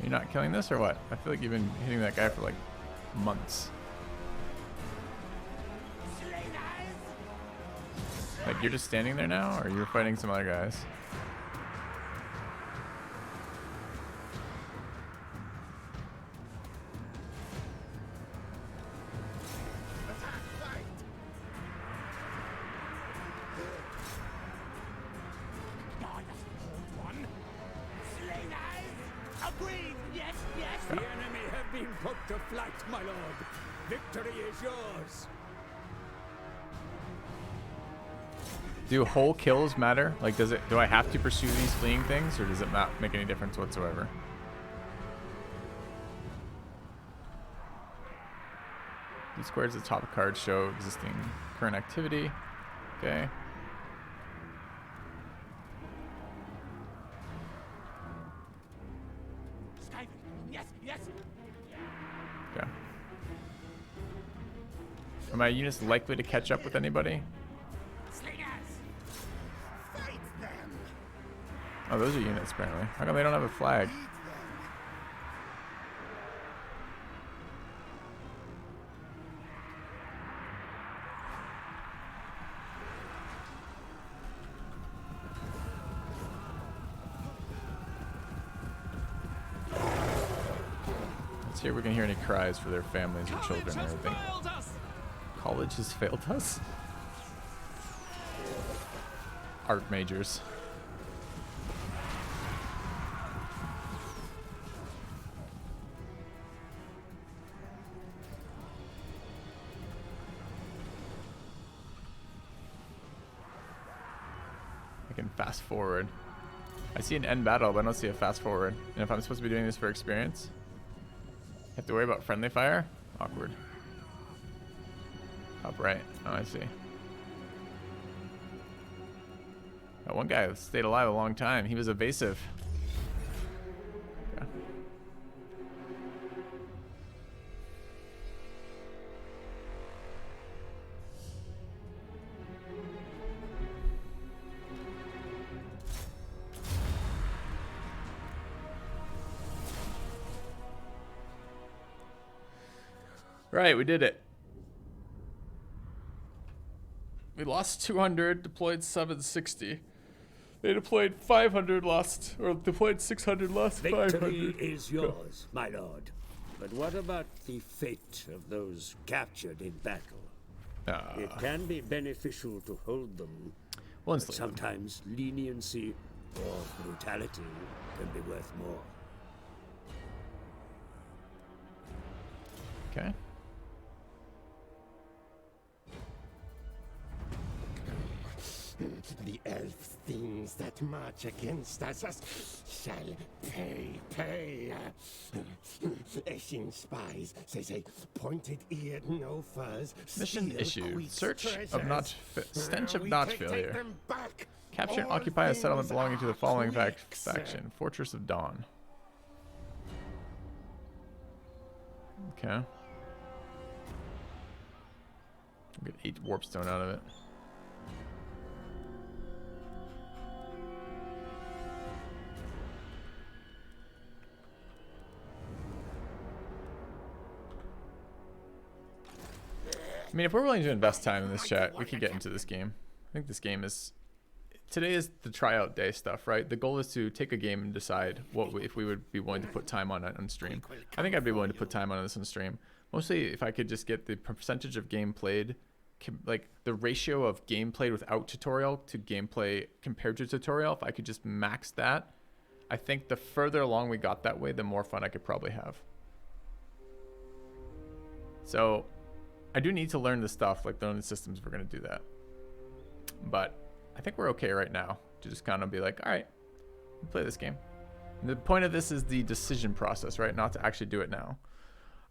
You're not killing this or what? I feel like you've been hitting that guy for like months. Like you're just standing there now, or you're fighting some other guys? The enemy have been put to flight, my lord. Victory is yours. Do whole kills matter? Like, do I have to pursue these fleeing things, or does it not make any difference whatsoever? These squares at the top of cards show existing current activity. Okay. Okay. Are my units likely to catch up with anybody? Oh, those are units apparently. How come they don't have a flag? Let's see if we can hear any cries for their families or children or anything. College has failed us? Art majors. I can fast forward. I see an end battle, but I don't see a fast forward. And if I'm supposed to be doing this for experience, I have to worry about friendly fire? Awkward. Top right. Oh, I see. That one guy stayed alive a long time. He was evasive. Okay. Right, we did it. We lost 200, deployed 760. They deployed 500, lost, or deployed 600, lost 500. Victory is yours, my lord. But what about the fate of those captured in battle? It can be beneficial to hold them. But sometimes leniency or brutality can be worth more. Okay. The elf things that march against us shall pay. Eshin spies, say pointed-eared no furs. Mission issued. Search of not stench of not failure. Capture and occupy a settlement belonging to the following faction. Fortress of Dawn. Okay. We'll get 8 warpstone out of it. I mean, if we're willing to invest time in this chat, we can get into this game. I think this game is... Today is the tryout day stuff, right? The goal is to take a game and decide if we would be willing to put time on it on stream. I think I'd be willing to put time on this on stream. Mostly if I could just get the percentage of game played, like the ratio of game played without tutorial to gameplay compared to tutorial. If I could just max that, I think the further along we got that way, the more fun I could probably have. So... I do need to learn the stuff, like learn the systems. We're going to do that. But I think we're okay right now to just kind of be like, all right, play this game. And the point of this is the decision process, right? Not to actually do it now.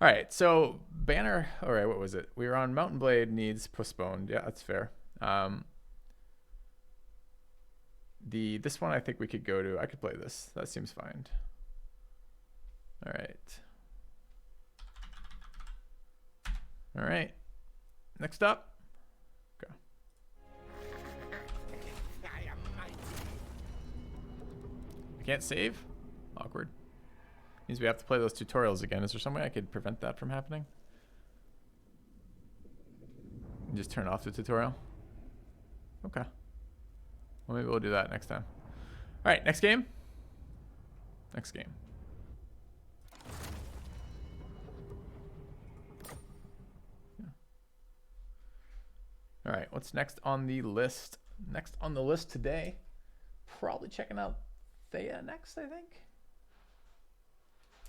All right, so banner. All right, what was it? We were on Mountain Blade needs postponed. Yeah, that's fair. This one I think we could go to. I could play this. That seems fine. All right. All right. Next up. Okay. I can't save? Awkward. Means we have to play those tutorials again. Is there some way I could prevent that from happening? Just turn off the tutorial? Okay. Well, maybe we'll do that next time. All right, next game. Next game. Yeah. All right, what's next on the list? Next on the list today, probably checking out Thea next, I think.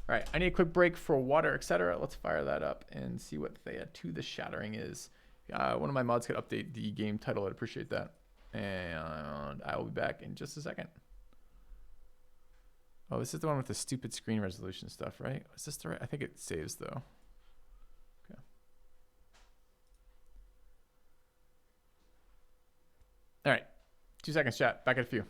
All right, I need a quick break for water, etc. Let's fire that up and see what Thea to the Shattering is. One of my mods could update the game title. I'd appreciate that. And I will be back in just a second. Oh, this is the one with the stupid screen resolution stuff, right? Is this the right? I think it saves though. Okay. All right, 2 seconds, chat. Back in a few.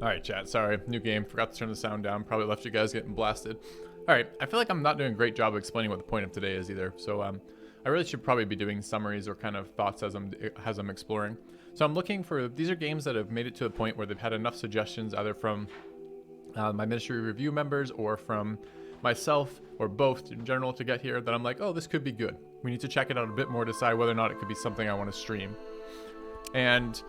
All right, chat. Sorry, new game. Forgot to turn the sound down. Probably left you guys getting blasted. All right, I feel like I'm not doing a great job of explaining what the point of today is either. So I really should probably be doing summaries or kind of thoughts as I'm exploring. So I'm looking for, these are games that have made it to the point where they've had enough suggestions either from my ministry review members or from myself or both in general to get here that I'm like, oh, this could be good. We need to check it out a bit more to decide whether or not it could be something I want to stream. And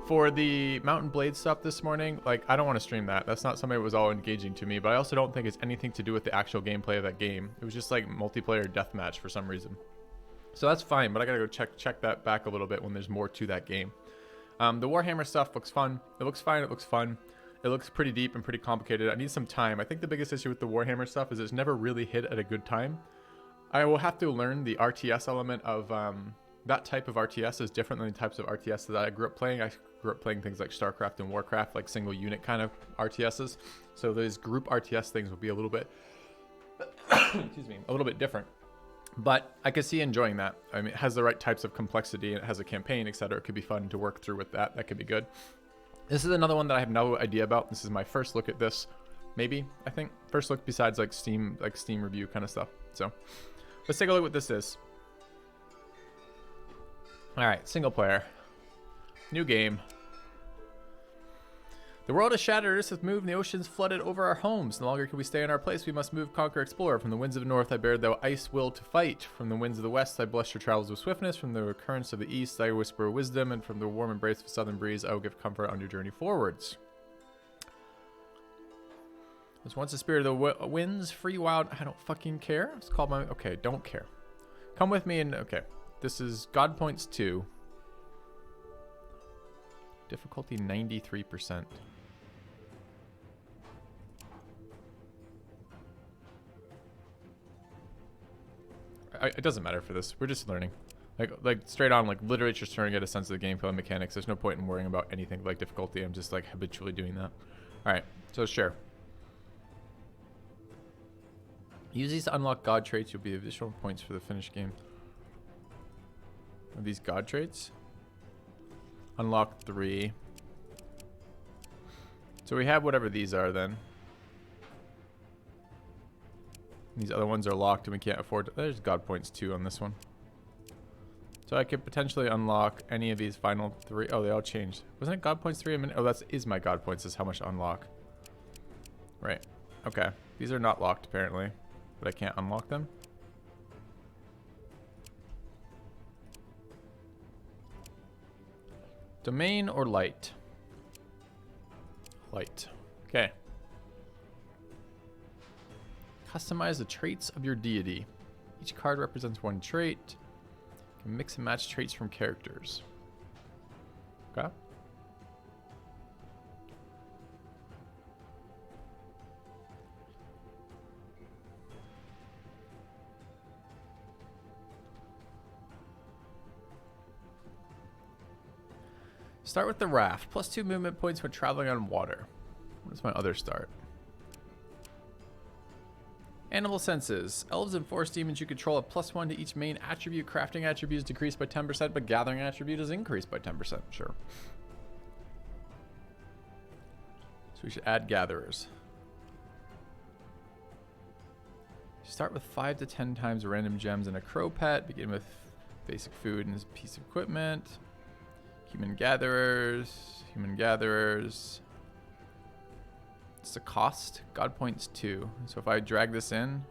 for the Mountain Blade stuff this morning, like, I don't want to stream that. That's not something that was all engaging to me, but I also don't think it's anything to do with the actual gameplay of that game. It was just like multiplayer deathmatch for some reason. So that's fine, but I gotta go check that back a little bit when there's more to that game. The Warhammer stuff looks fun. It looks fine. It looks fun. It looks pretty deep and pretty complicated. I need some time. I think the biggest issue with the Warhammer stuff is it's never really hit at a good time. I will have to learn the RTS element of that type of RTS is different than the types of RTS that I grew up playing. I grew up playing things like StarCraft and Warcraft, like single unit kind of RTSs. So those group RTS things will be a little bit, excuse me, a little bit different. But I could see enjoying that. I mean, it has the right types of complexity and it has a campaign, etc. It could be fun to work through with that. That could be good. This is another one that I have no idea about. This is my first look at this, maybe, I think. First look besides like Steam review kind of stuff. So let's take a look at what this is. All right, single player. New game. The world is shattered, Earth has moved, and the oceans flooded over our homes. No longer can we stay in our place, we must move, conquer, explore. From the winds of the north I bear thou ice will to fight. From the winds of the west I bless your travels with swiftness. From the currents of the east I whisper wisdom. And from the warm embrace of southern breeze I will give comfort on your journey forwards. Was once a spirit of the winds, free, wild, I don't fucking care. It's called my, okay, don't care. Come with me and, okay. This is God Points 2. Difficulty 93%. It doesn't matter for this. We're just learning. Like straight on, like literally just trying to get a sense of the gameplay and mechanics. There's no point in worrying about anything like difficulty. I'm just like habitually doing that. All right, so share. Use these to unlock God traits. You'll be additional points for the finished game. Are these God traits? Unlock 3. So we have whatever these are then. These other ones are locked and we can't afford to. There's God Points 2 on this one. So I could potentially unlock any of these final 3. Oh, they all changed. Wasn't it God Points 3 a minute? Oh, that is my God Points. Is how much to unlock. Right. Okay. These are not locked apparently, but I can't unlock them. Domain or light? Light. Okay. Customize the traits of your deity. Each card represents one trait. You can mix and match traits from characters. Okay. Start with the raft. +2 movement points when traveling on water. What is my other start? Animal senses. Elves and forest demons you control have +1 to each main attribute. Crafting attribute is decreased by 10%, but gathering attribute is increased by 10%. Sure. So we should add gatherers. Start with 5 to 10 times random gems and a crow pet. Begin with basic food and a piece of equipment. Human gatherers. Human gatherers. It's the cost. God Points 2. So if I drag this in.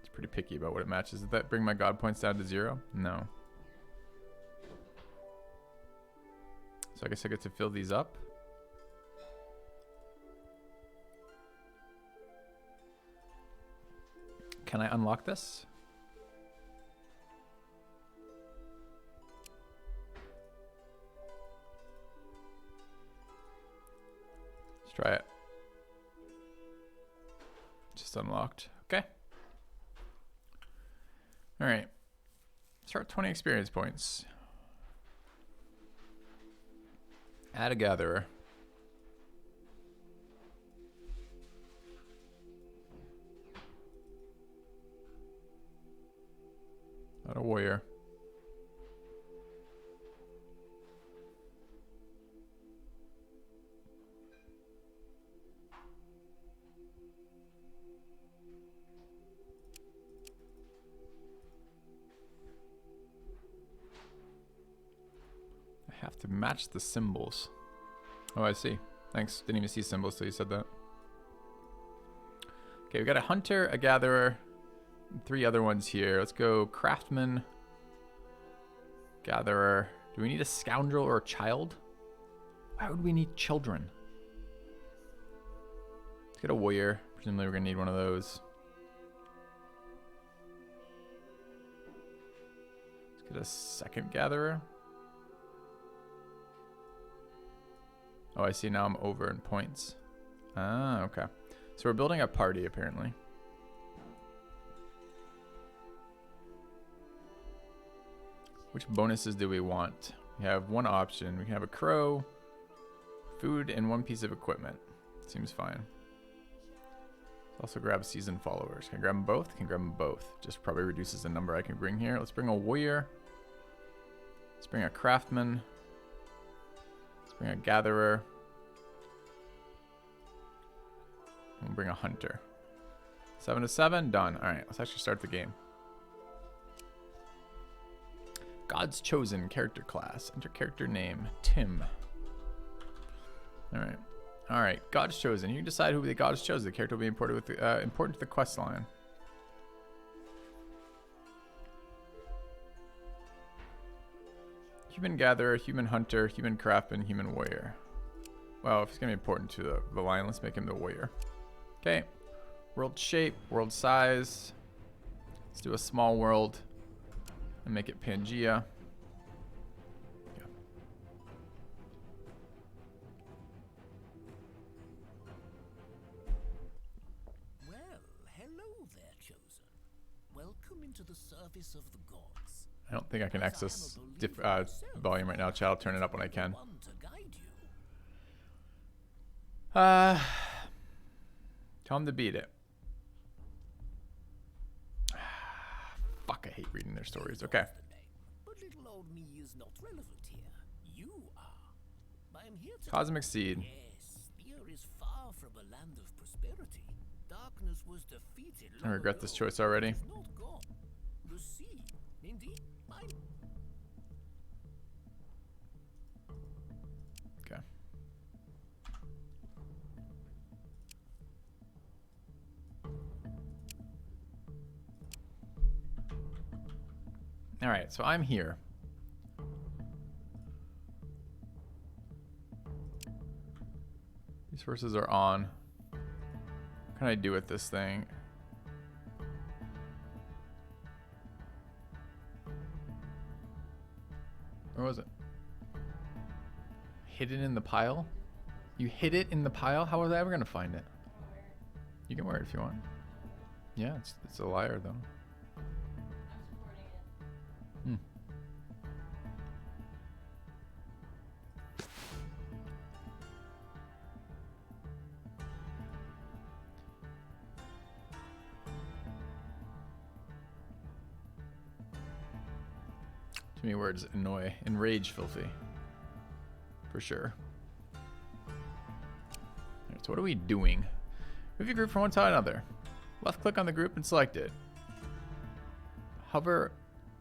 It's pretty picky about what it matches. Does that bring my God Points down to 0? No. So I guess I get to fill these up. Can I unlock this? Let's try it. Just unlocked. Okay. All right. Start 20 experience points. Add a gatherer. Not a warrior. have to match the symbols. Oh, I see. Thanks. Didn't even see symbols till you said that. Okay, we got a hunter, a gatherer, and 3 other ones here. Let's go craftsman, gatherer. Do we need a scoundrel or a child? Why would we need children? Let's get a warrior. Presumably we're gonna need one of those. Let's get a second gatherer. Oh, I see. Now I'm over in points. Ah, okay. So we're building a party, apparently. Which bonuses do we want? We have one option. We can have a crow, food, and 1 piece of equipment. Seems fine. Also grab seasoned followers. Can I grab them both? Can grab them both. Just probably reduces the number I can bring here. Let's bring a warrior. Let's bring a craftsman. Let's bring a gatherer. We'll bring a hunter. 7 to 7, done. All right, let's actually start the game. God's chosen character class. Enter character name, Tim. All right. All right, God's chosen. You can decide who the God is chosen. The character will be important to the quest line. Human gatherer, human hunter, human craftsman, human warrior. Well, if it's gonna be important to the line, let's make him the warrior. Okay. World shape, world size. Let's do a small world and make it Pangea. Yeah. Well, hello there, chosen. Welcome into the service of the gods. I don't think I can access volume right now. Chat, I'll turn it up when I can. Tell him to beat it. Fuck, I hate reading their stories. Okay. But little old me is not relevant here. You are. I am here to Cosmic Seed. Yes, Spear is far from a land of prosperity. Darkness was defeated. I regret this choice already. It is not gone. The sea, indeed, mine. Okay. All right, so I'm here. Resources are on. What can I do with this thing? Where was it? Hidden in the pile? You hid it in the pile? How was I ever gonna find it? You can wear it if you want. Yeah, it's a liar though. Hmm. Too many words. Annoy. Enrage, filthy. For sure. Alright, so what are we doing? Move your group from one to another. Left click on the group and select it. Hover,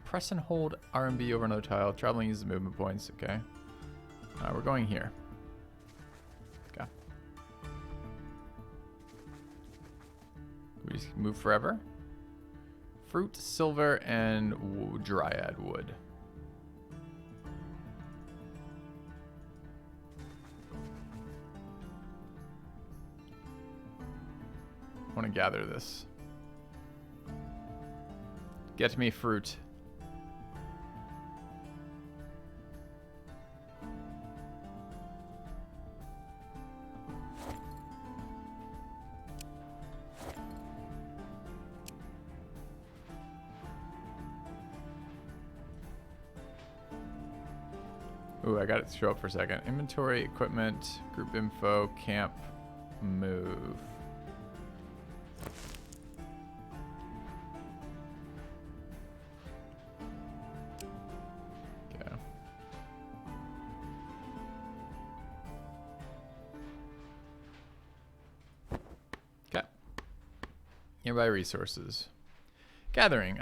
press and hold RMB over another tile. Traveling uses movement points. Okay. We're going here. Okay. We just move forever. Fruit, silver, and dryad wood. I want to gather this. Get me fruit. Ooh, I got it to show up for a second. Inventory, equipment, group info, camp, move. Okay. Okay. Nearby resources. Gathering.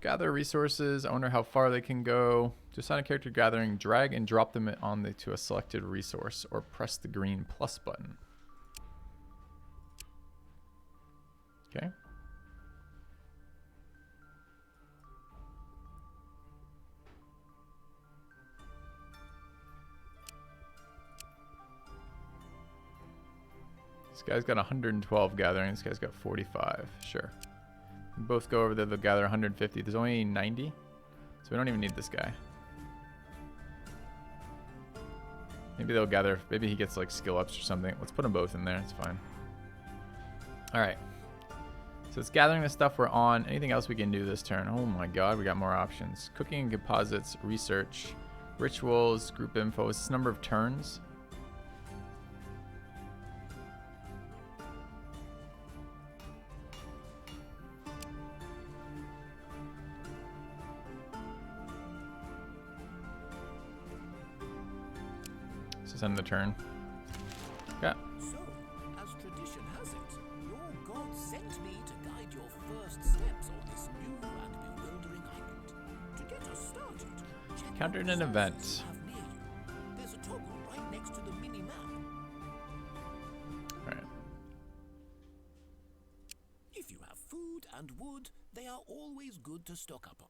Gather resources. I wonder how far they can go. To assign a character gathering, drag and drop them to a selected resource, or press the green plus button. Okay. This guy's got 112 gathering. This guy's got 45. Sure. We both go over there. They'll gather 150. There's only 90, so we don't even need this guy. Maybe they'll gather. Maybe he gets like skill ups or something. Let's put them both in there. It's fine. All right. So it's gathering the stuff we're on. Anything else we can do this turn? Oh my god, we got more options. Cooking and composites, research, rituals, group info. Is this number of turns? This is end the turn. Yeah. So, as tradition has it, your god sent me to guide your first steps on this new and bewildering island. To get us started, check Encountered out an the event. resources you have near you. There's a toggle right next to the mini-map. Alright. If you have food and wood, they are always good to stock up on.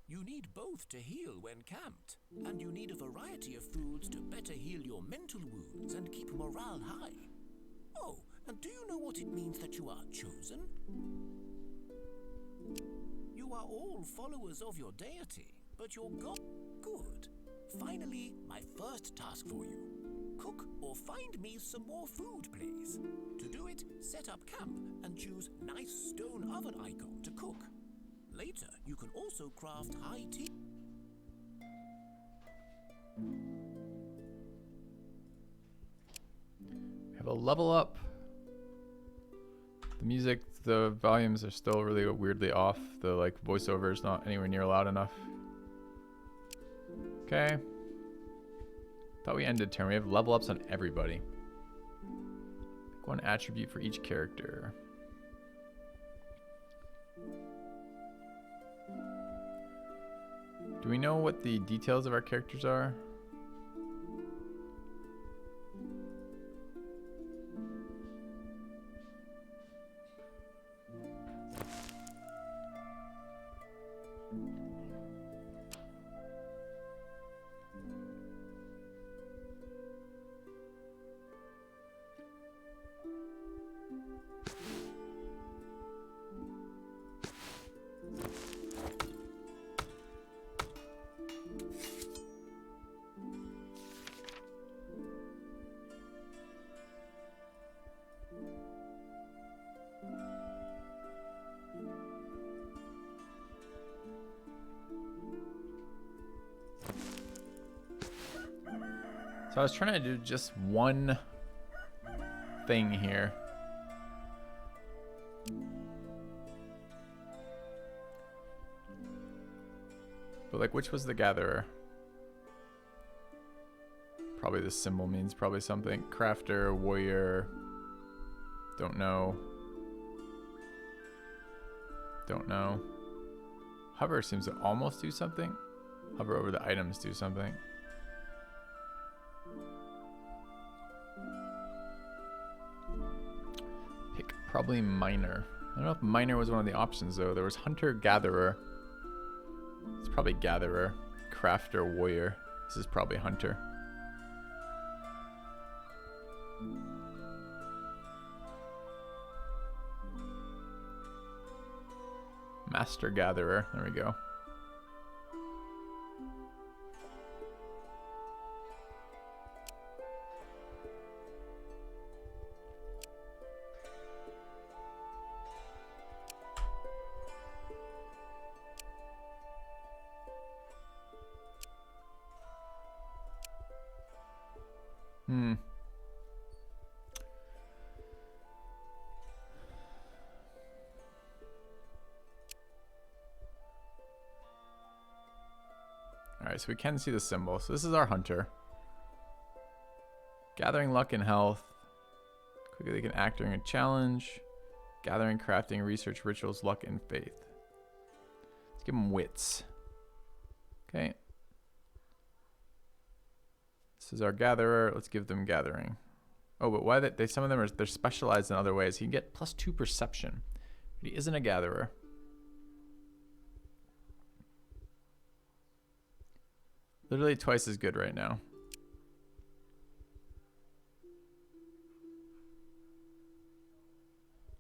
You need both to heal when camped, and you need a variety of foods to better heal your mental wounds and keep morale high. Oh, and do you know what it means that you are chosen? You are all followers of your deity, but your god... Good. Finally, my first task for you. Cook or find me some more food, please. To do it, set up camp and choose nice stone oven icon to cook. Later, you can also craft high tea. We have a level up. The music, the volumes are still really weirdly off. The like voiceover is not anywhere near loud enough. Okay. Thought we ended turn. We have level ups on everybody. Pick one attribute for each character. Do we know what the details of our characters are? So I was trying to do just one thing here. But like, which was the gatherer? Probably this symbol means probably something. Crafter, warrior. Don't know. Don't know. Hover seems to almost do something. Hover over the items, do something. Pick probably miner. I don't know if miner was one of the options though. There was hunter, gatherer. It's probably gatherer. Crafter, warrior. This is probably hunter. Master gatherer. There we go. Alright, so we can see the symbol. So this is our hunter. Gathering luck and health. Quickly they can act during a challenge. Gathering, crafting, research, rituals, luck, and faith. Let's give them wits. Okay. This is our gatherer. Let's give them gathering. Oh, but why they some of them they're specialized in other ways. He can get +2 perception. But he isn't a gatherer. Literally twice as good right now.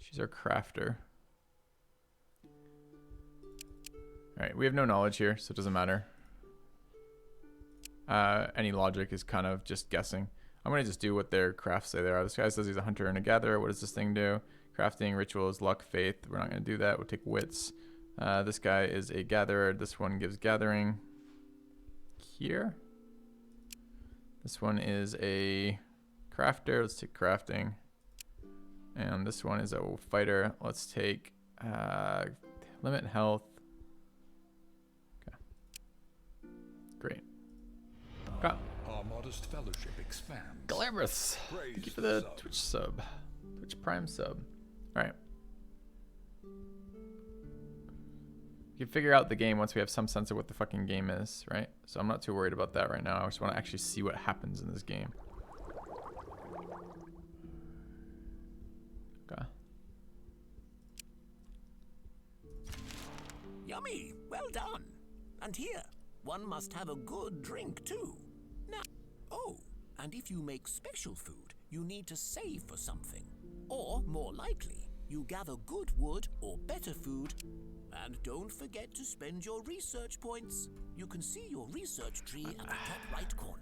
She's our crafter. Alright, we have no knowledge here, so it doesn't matter. Any logic is kind of just guessing. I'm going to just do what their crafts say they are. This guy says he's a hunter and a gatherer. What does this thing do? Crafting, rituals, luck, faith. We're not going to do that. We'll take wits. This guy is a gatherer. This one gives gathering. Here. This one is a crafter. Let's take crafting. And this one is a fighter. Let's take limit health. Okay. Great. Got our modest fellowship expands. Glamorous. Thank you for the Twitch sub. Twitch Prime sub. Alright. You can figure out the game once we have some sense of what the fucking game is, right? So I'm not too worried about that right now. I just want to actually see what happens in this game. Okay. Yummy! Well done. And here, one must have a good drink too. Now, oh, and if you make special food, you need to save for something. Or, more likely, you gather good wood or better food. And don't forget to spend your research points. You can see your research tree at the top right corner.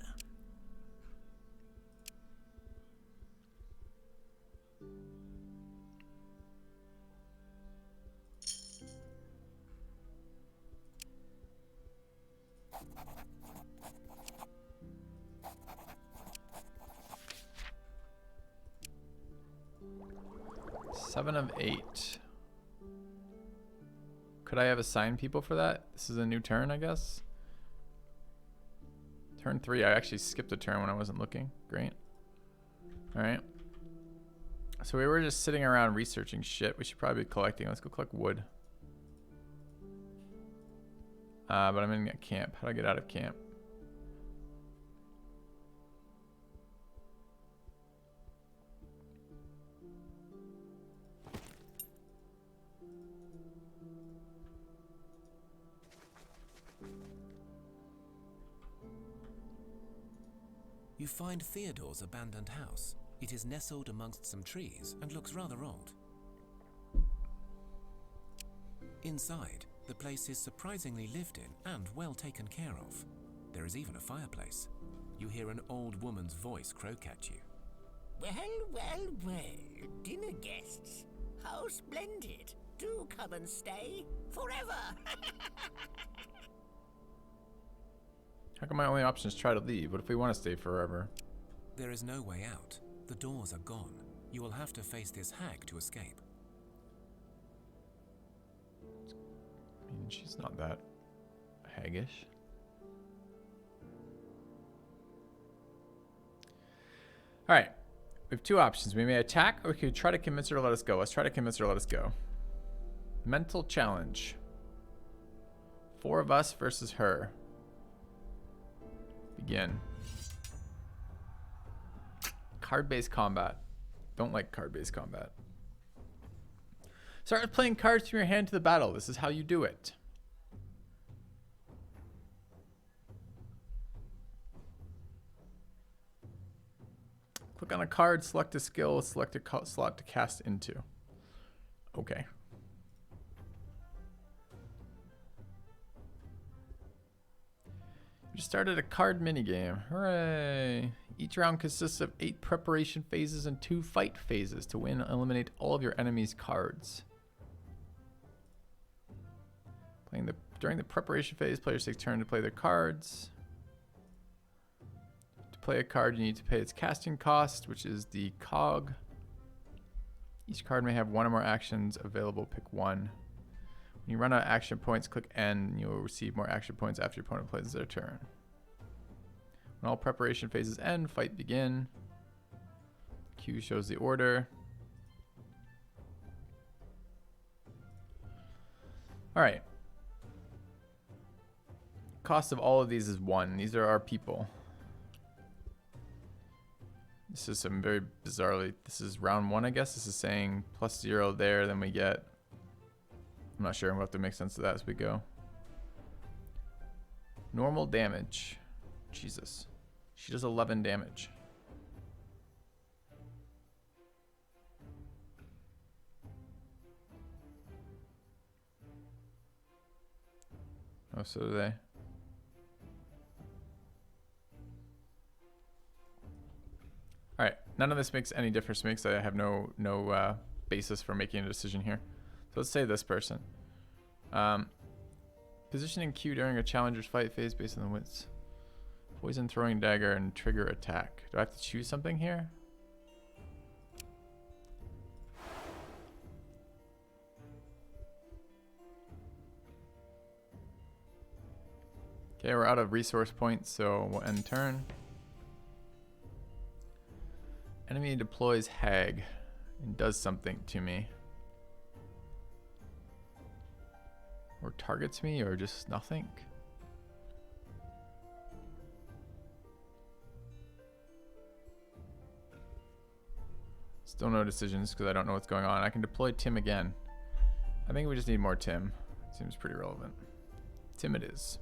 Seven of 8. Could I have assigned people for that? This is a new turn, I guess. Turn 3. I actually skipped a turn when I wasn't looking. Great. Alright. So we were just sitting around researching shit. We should probably be collecting. Let's go collect wood. But I'm in a camp. How do I get out of camp? You find Theodore's abandoned house. It is nestled amongst some trees and looks rather old. Inside, the place is surprisingly lived in and well taken care of. There is even a fireplace. You hear an old woman's voice croak at you. Well, well, well, dinner guests. How splendid. Do come and stay forever. How come my only option is try to leave? What if we want to stay forever? There is no way out. The doors are gone. You will have to face this hag to escape. I mean, she's not that haggish. Alright. We have two options. We may attack or we could try to convince her to let us go. Let's try to convince her to let us go. Mental challenge. 4 of us versus her. Begin. Card-based combat. Don't like card-based combat. Start playing cards from your hand to the battle. This is how you do it. Click on a card, select a skill, select a slot to cast into. Okay. You started a card minigame. Hooray! Each round consists of 8 preparation phases and 2 fight phases. To win, eliminate all of your enemy's cards. During the preparation phase, players take turn to play their cards. To play a card, you need to pay its casting cost, which is the cog. Each card may have 1 or more actions available. Pick 1. When you run out of action points, click N, and you will receive more action points after your opponent plays their turn. When all preparation phases end, fight begin. Q shows the order. All right. Cost of all of these is 1. These are our people. This is some very bizarrely. This is round 1, I guess. This is saying +0 there. Then we get. I'm not sure. We'll have to make sense of that as we go. Normal damage. Jesus. She does 11 damage. Oh, so do they. All right, none of this makes any difference to me because I have no basis for making a decision here. So let's say this person. Positioning Q during a challenger's fight phase based on the wits. Poison, throwing dagger, and trigger attack. Do I have to choose something here? Okay, we're out of resource points, so we'll end turn. Enemy deploys Hag and does something to me. Or targets me, or just nothing. Still no decisions because I don't know what's going on. I can deploy Tim again. I think we just need more Tim. Seems pretty relevant. Tim it is.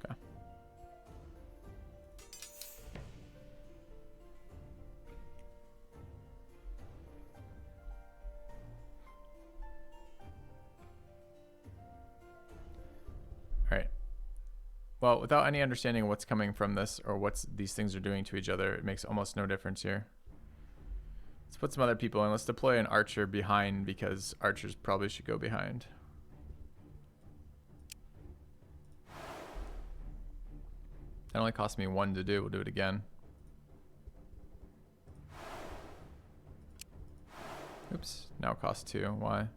Okay. All right. Well, without any understanding of what's coming from this or what these things are doing to each other, it makes almost no difference here. Let's put some other people in. Let's deploy an archer behind because archers probably should go behind. That only cost me 1 to do. We'll do it again. Oops. Now it costs 2. Why?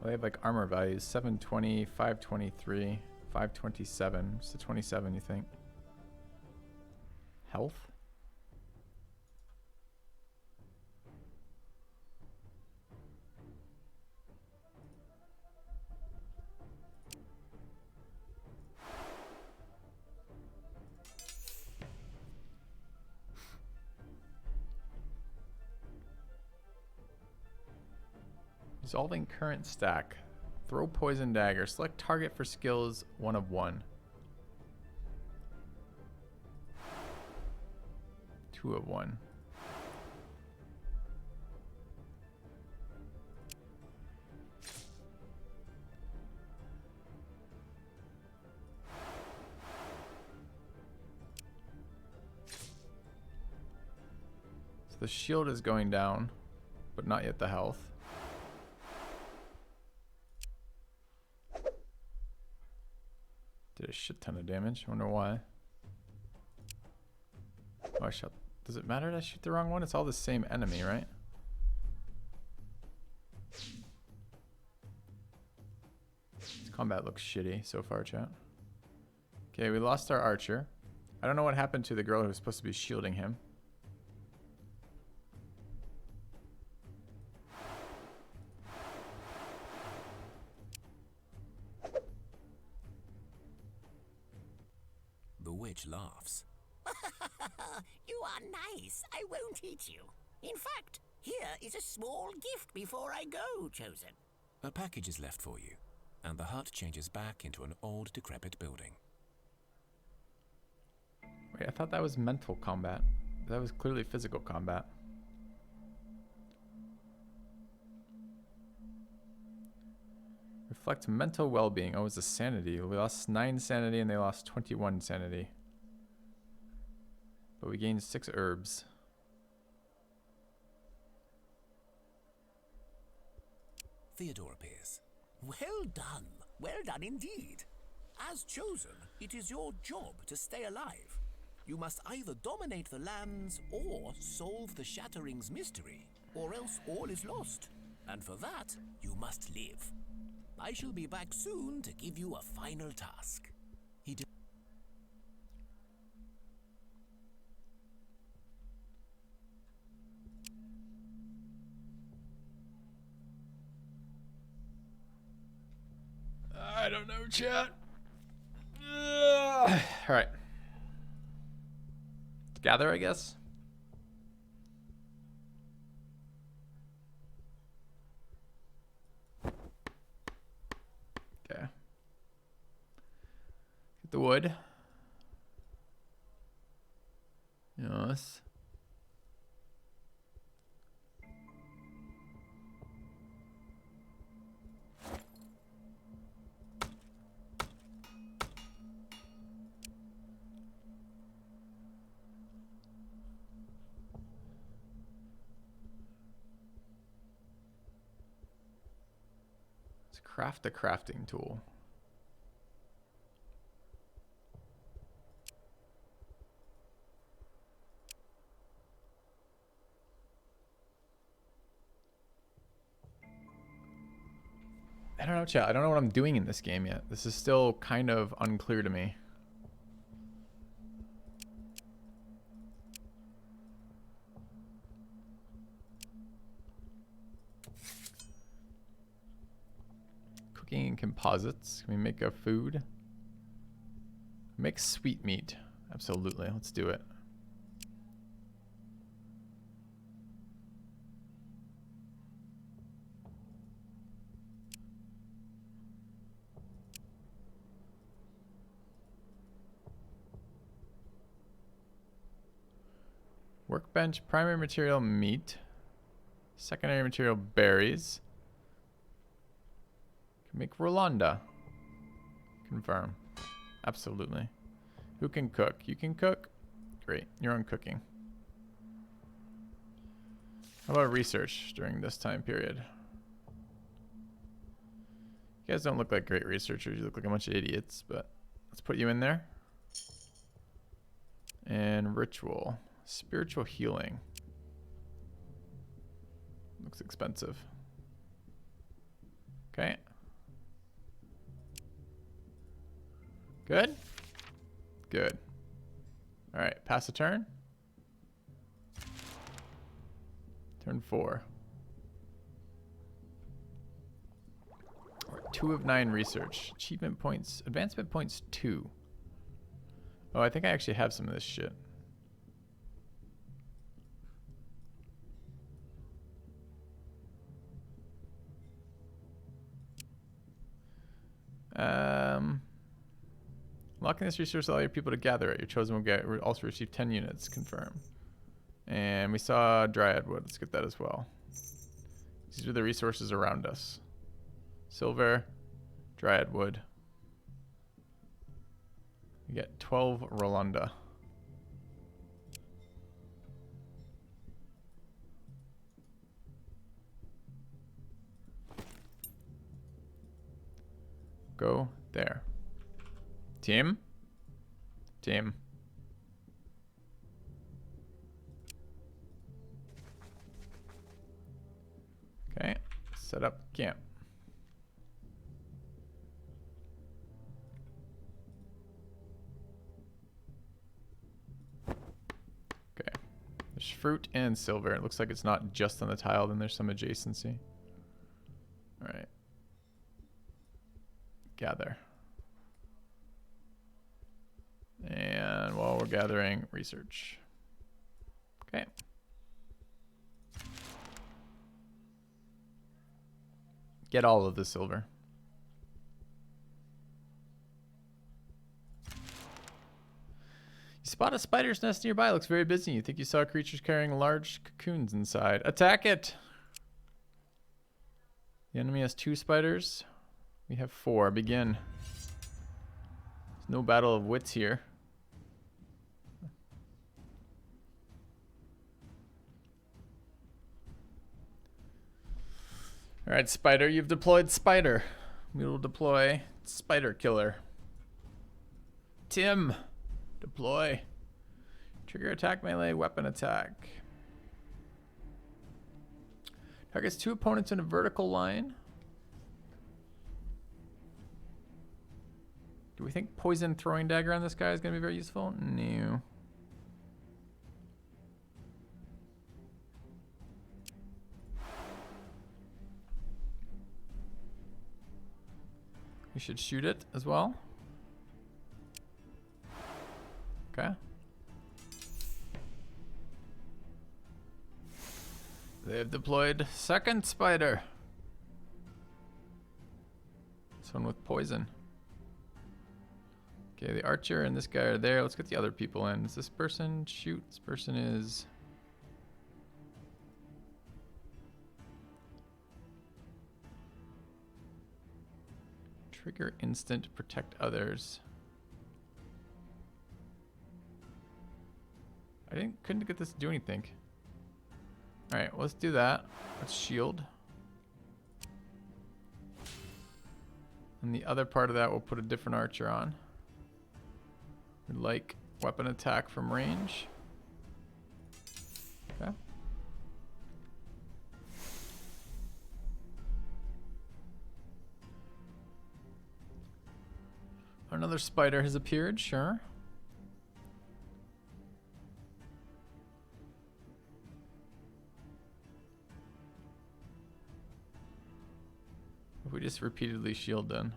They have like armor values 720, 523, 527. What's the 27, you think? Health? Resolving current stack. Throw poison dagger. Select target for skills 1 of 1. 2 of 1. So the shield is going down, but not yet the health. Did a shit ton of damage. I wonder why. Oh, I shot. Does it matter that I shoot the wrong one? It's all the same enemy, right? This combat looks shitty so far, chat. Okay, we lost our archer. I don't know what happened to the girl who was supposed to be shielding him. The witch laughs. You are nice. I won't eat you. In fact, here is a small gift before I go, Chosen. A package is left for you, and the hut changes back into an old, decrepit building. Wait, I thought that was mental combat. That was clearly physical combat. Reflect mental well-being. Oh, it was a sanity. We lost 9 sanity and they lost 21 sanity. But we gained 6 herbs. Theodore appears. Well done. Well done indeed. As chosen, it is your job to stay alive. You must either dominate the lands or solve the Shattering's mystery, or else all is lost. And for that, you must live. I shall be back soon to give you a final task. He did. I don't know, chat. All right. Gather, I guess. Okay. Get the wood. Yes. Craft a crafting tool. I don't know, chat. I don't know what I'm doing in this game yet. This is still kind of unclear to me. Cooking and composites. Can we make a food? Make sweet meat. Absolutely. Let's do it. Workbench, primary material meat. Secondary material berries. Can make Rolanda. Confirm. Absolutely. Who can cook? You can cook? Great. You're on cooking. How about research during this time period? You guys don't look like great researchers. You look like a bunch of idiots, but let's put you in there. And ritual. Spiritual healing. Looks expensive. Okay. Good? Good. All right, pass a turn. Turn 4. We're at 2 of 9 research. Achievement points, advancement points 2. Oh, I think I actually have some of this shit. Locking this resource will allow your people to gather it. Your chosen will also receive 10 units. Confirm. And we saw Dryad Wood. Let's get that as well. These are the resources around us. Silver, Dryad Wood. We get 12 Rolanda. Go there. Team? Team. Okay, set up camp. Okay, there's fruit and silver. It looks like it's not just on the tile, then there's some adjacency. All right. Gather. And while we're gathering, research. Okay. Get all of the silver. You You spot a spider's nest nearby. It looks very busy. You think you saw creatures carrying large cocoons inside. Attack it! The enemy has 2 spiders. We have 4. Begin. There's no battle of wits here. Alright, spider, you've deployed spider. We will deploy spider killer. Tim, deploy. Trigger attack melee, weapon attack. Targets 2 opponents in a vertical line. Do we think poison throwing dagger on this guy is going to be very useful? No. We should shoot it as well. Okay. They've deployed second spider. This one with poison. Okay, the archer and this guy are there. Let's get the other people in. Is this person? Shoot. This person is... Trigger instant, protect others. Couldn't get this to do anything. Alright, let's do that. Let's shield. And the other part of that, we'll put a different archer on. We'd like weapon attack from range. Okay. Another spider has appeared, sure. If we just repeatedly shield then.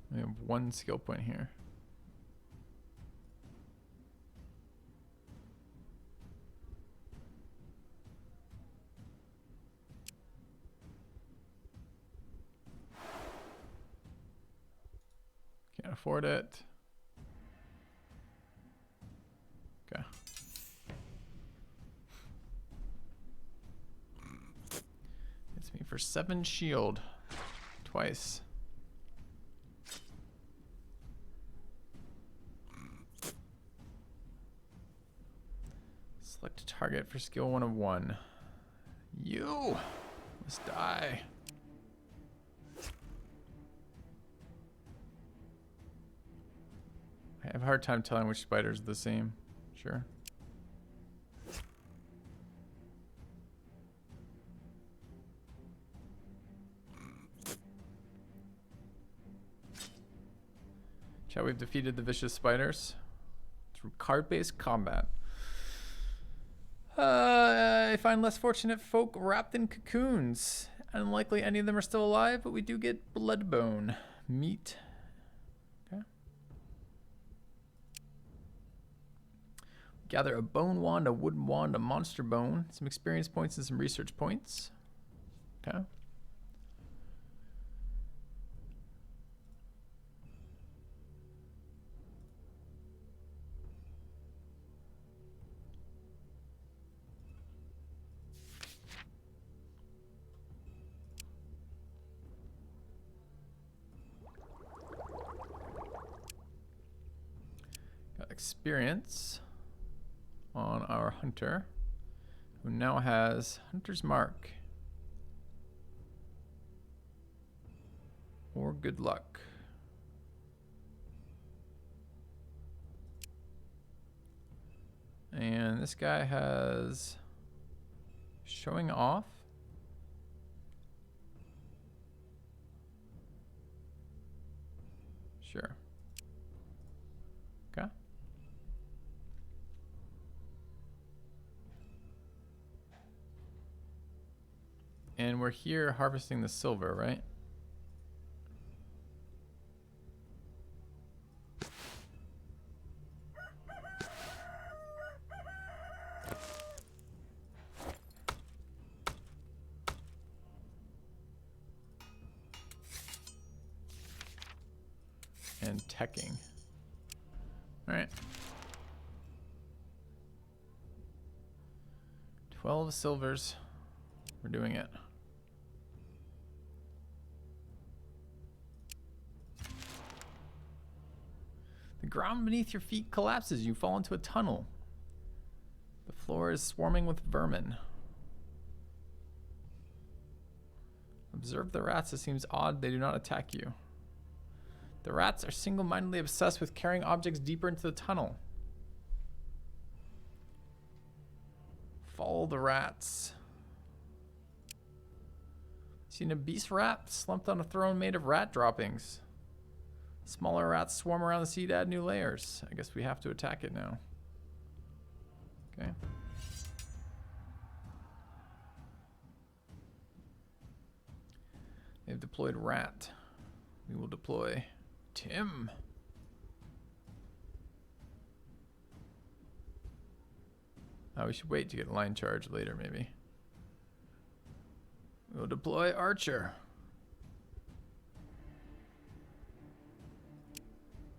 We have 1 skill point here. Can't afford it. Okay. Hits me for 7 shield. Twice. Select a target for skill 1 of 1. You must die. I have a hard time telling which spiders are the same. Sure. Chat, we've defeated the vicious spiders through card-based combat. I find less fortunate folk wrapped in cocoons. Unlikely any of them are still alive, but we do get blood bone. Meat. Okay. Gather a bone wand, a wooden wand, a monster bone, some experience points, and some research points. Okay. Experience on our hunter, who now has Hunter's Mark or good luck. And this guy has showing off. Sure. Okay. And we're here harvesting the silver, right? and teching. All right. 12 silvers. We're doing it. The ground beneath your feet collapses. You fall into a tunnel. The floor is swarming with vermin. Observe the rats. It seems odd they do not attack you. The rats are single-mindedly obsessed with carrying objects deeper into the tunnel. Follow the rats. See an obese rat slumped on a throne made of rat droppings. Smaller rats swarm around the sea to add new layers. I guess we have to attack it now. Okay. They've deployed rat. We will deploy Tim. We should wait to get line charge later, maybe. We'll deploy Archer.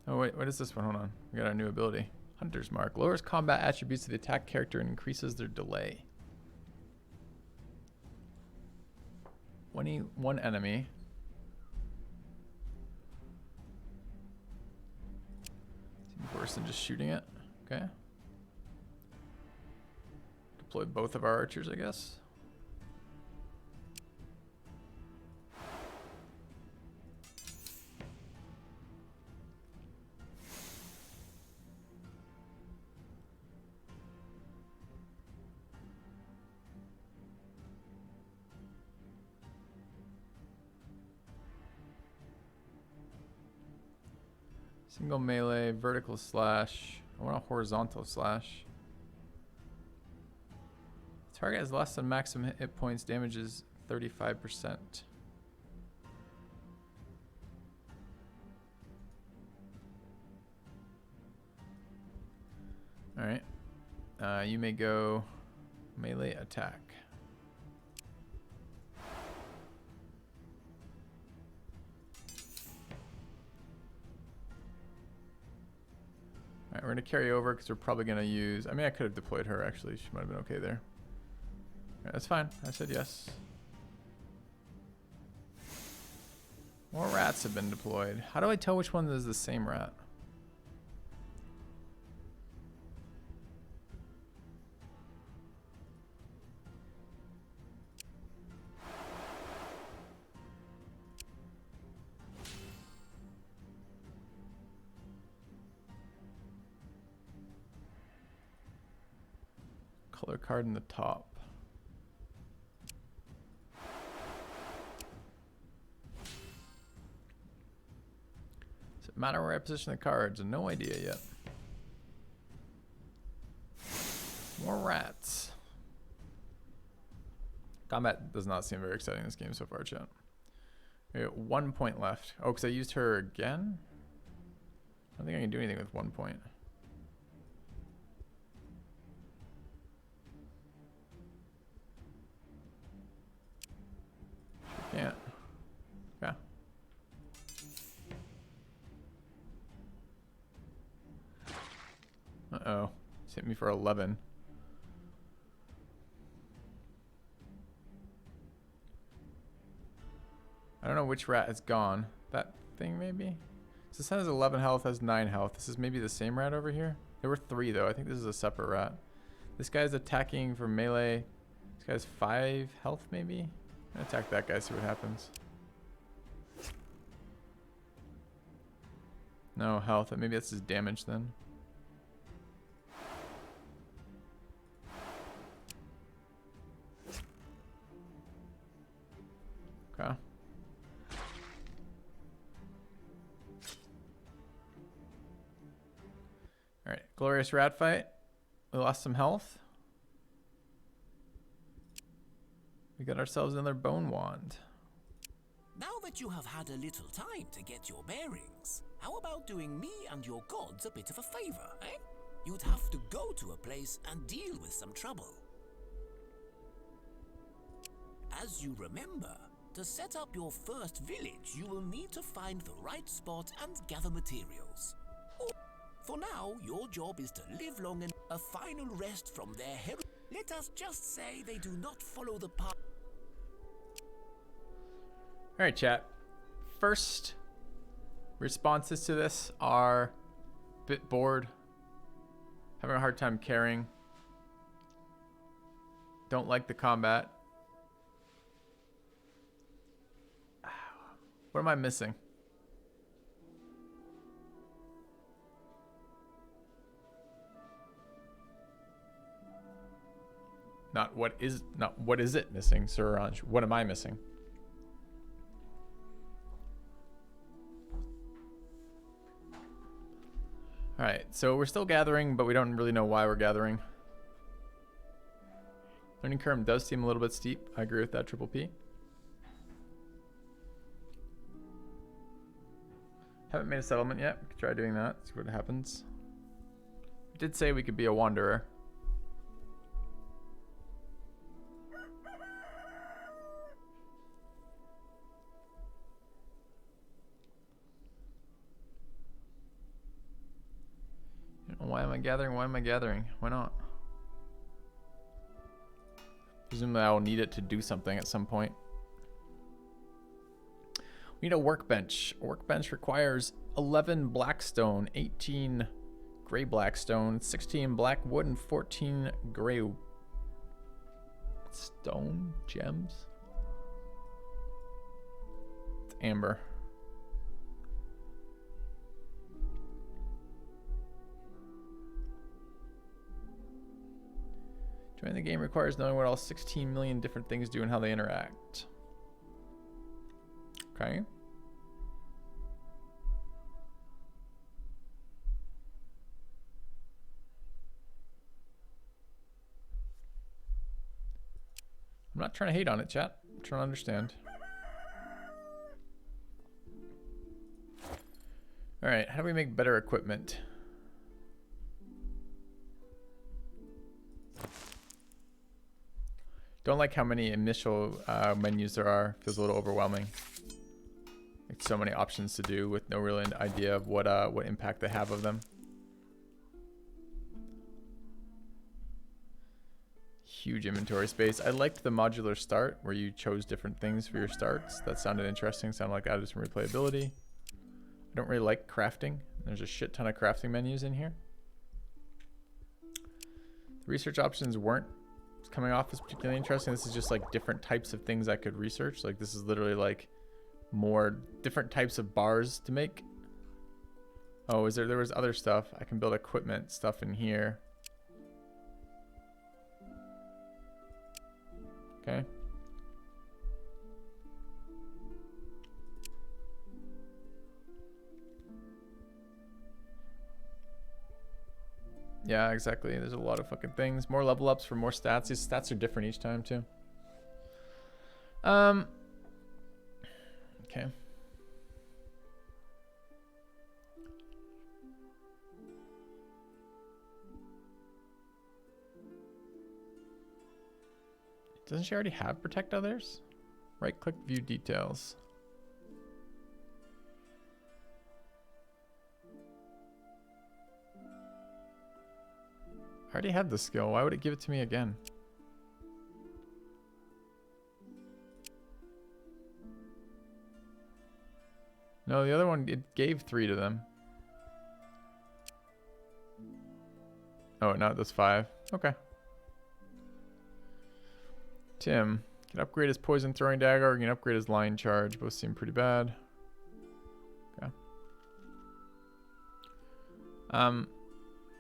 Oh, wait, what is this one? Hold on. We got our new ability. Hunter's Mark. Lowers combat attributes to the attack character and increases their delay. 21 enemy. Seems worse than just shooting it. Okay. Deploy both of our archers, I guess. Single melee, vertical slash. I want a horizontal slash. Target has less than maximum hit points, damages 35%. Alright. You may go melee attack. Alright, we're going to carry over because we're probably going to use... I mean, I could have deployed her, actually. She might have been okay there. Alright, that's fine. I said yes. More rats have been deployed. How do I tell which one is the same rat? Color card in the top. Does it matter where I position the cards? No idea yet. More rats. Combat does not seem very exciting in this game so far, chat. We got 1 point left. Oh, because I used her again? I don't think I can do anything with 1 point. Can't. Yeah. Uh-oh. It's hit me for 11. I don't know which rat is gone. That thing, maybe? So this has 11 health, has 9 health. This is maybe the same rat over here? There were 3, though. I think this is a separate rat. This guy's attacking for melee. This guy's 5 health, maybe? I'm gonna attack that guy, see what happens. No health. Maybe that's his damage then. Okay. Alright, glorious rat fight. We lost some health. We got ourselves another bone wand. Now that you have had a little time to get your bearings, how about doing me and your gods a bit of a favor, eh? You'd have to go to a place and deal with some trouble. As you remember, To set up your first village, you will need to find the right spot and gather materials. For now, your job is to live long and a final rest from their heritage. Let us just say they do not follow the path. All right, chat. First responses to this are a bit bored, having a hard time carrying, don't like the combat. What am I missing? Not what is it missing, Sir Orange? What am I missing? All right, so we're still gathering, but we don't really know why we're gathering. Learning curve does seem a little bit steep. I agree with that, Triple P. Haven't made a settlement yet. We could try doing that, see what happens. We did say we could be a wanderer. Why am I gathering? Why am I gathering? Why not? Presumably I will need it to do something at some point. We need a workbench. A workbench requires 11 blackstone, 18 gray blackstone, 16 black wood, and 14 gray stone gems. It's amber. Joining the game requires knowing what all 16 million different things do and how they interact. Okay. I'm not trying to hate on it, chat. I'm trying to understand. All right, how do we make better equipment? Don't like how many initial menus there are. Feels a little overwhelming. Like so many options to do with no real idea of what impact they have of them. Huge inventory space. I liked the modular start where you chose different things for your starts. That sounded interesting. Sounded like added some replayability. I don't really like crafting. There's a shit ton of crafting menus in here. The research options weren't coming off as particularly interesting. This is just like different types of things I could research. Like this is literally like more different types of bars to make. Oh, there was other stuff. I can build equipment stuff in here. Okay. Yeah, exactly. There's a lot of fucking things. More level ups for more stats. These stats are different each time too. Okay. Doesn't she already have protect others? Right click view details. I already had the skill. Why would it give it to me again? No, the other one, it gave 3 to them. Oh, now it does 5. Okay. Tim can upgrade his poison throwing dagger or he can upgrade his line charge. Both seem pretty bad. Okay.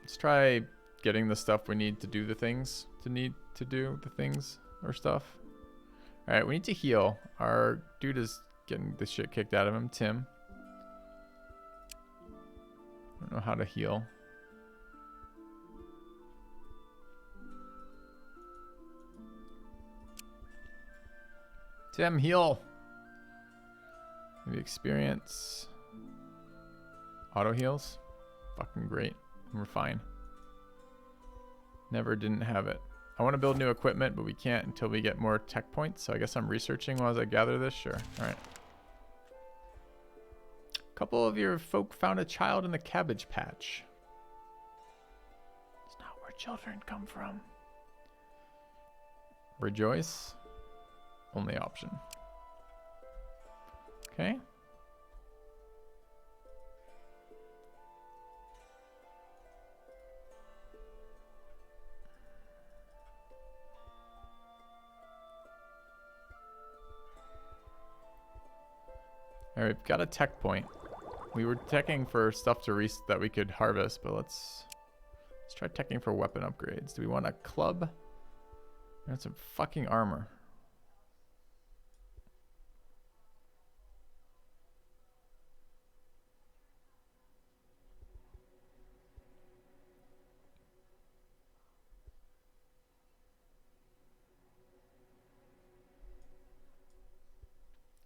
Let's try getting the stuff we need to do the things or stuff. All right, we need to heal. Our dude is getting the shit kicked out of him, Tim. I don't know how to heal. Tim, heal. Maybe experience. Auto heals. Fucking great. We're fine. Never didn't have it. I want to build new equipment, but we can't until we get more tech points. So I guess I'm researching while I gather this. Sure. All right. A couple of your folk found a child in the cabbage patch. It's not where children come from. Rejoice. Only option. Okay. All right, we've got a tech point. We were teching for stuff to that we could harvest, but let's try teching for weapon upgrades. Do we want a club? We want some fucking armor.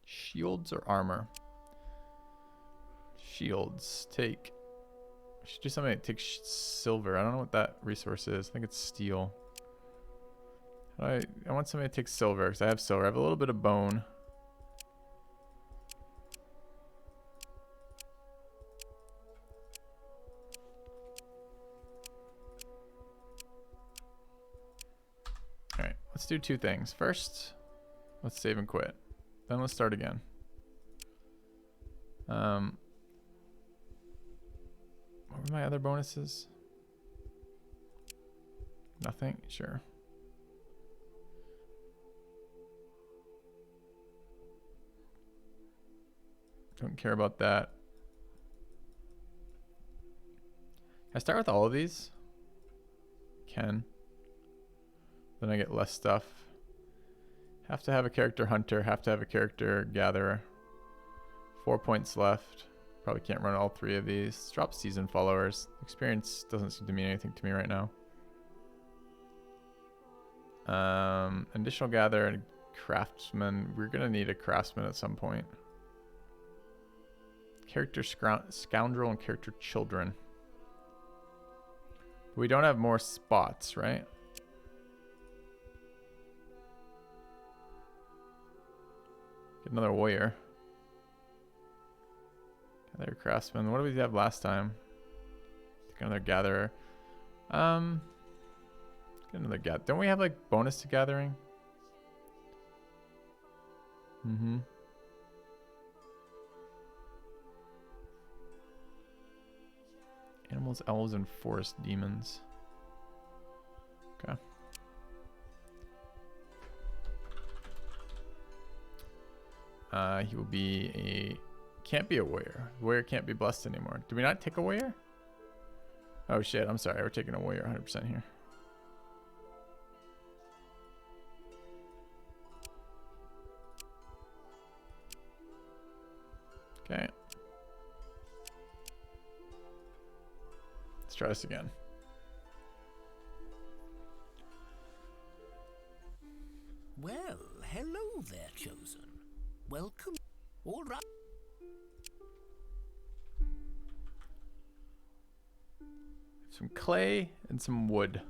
Shields or armor? Shields. Take. We should do something that takes silver. I don't know what that resource is. I think it's steel. I want something that takes silver because I have silver. I have a little bit of bone. Alright, let's do two things. First, let's save and quit. Then let's start again. What were my other bonuses? Nothing? Sure. Don't care about that. Can I start with all of these? Can. Then I get less stuff. Have to have a character hunter, have to have a character gatherer. 4 points left. Probably can't run all three of these. Drop season followers. Experience doesn't seem to mean anything to me right now. Additional gatherer and craftsman. We're gonna need a craftsman at some point. Character scoundrel and character children. We don't have more spots, right? Get another warrior. Gather craftsman. What did we have last time? Take another gatherer. Get another gather. Don't we have like bonus to gathering? Mm-hmm. Animals, elves, and forest demons. Okay. He will be a... Can't be a warrior. Warrior can't be blessed anymore. Do we not take a warrior? Oh shit, I'm sorry. We're taking a warrior 100% here. Okay. Let's try this again. Well, hello there, Chosen. Welcome. All right. Some clay and some wood.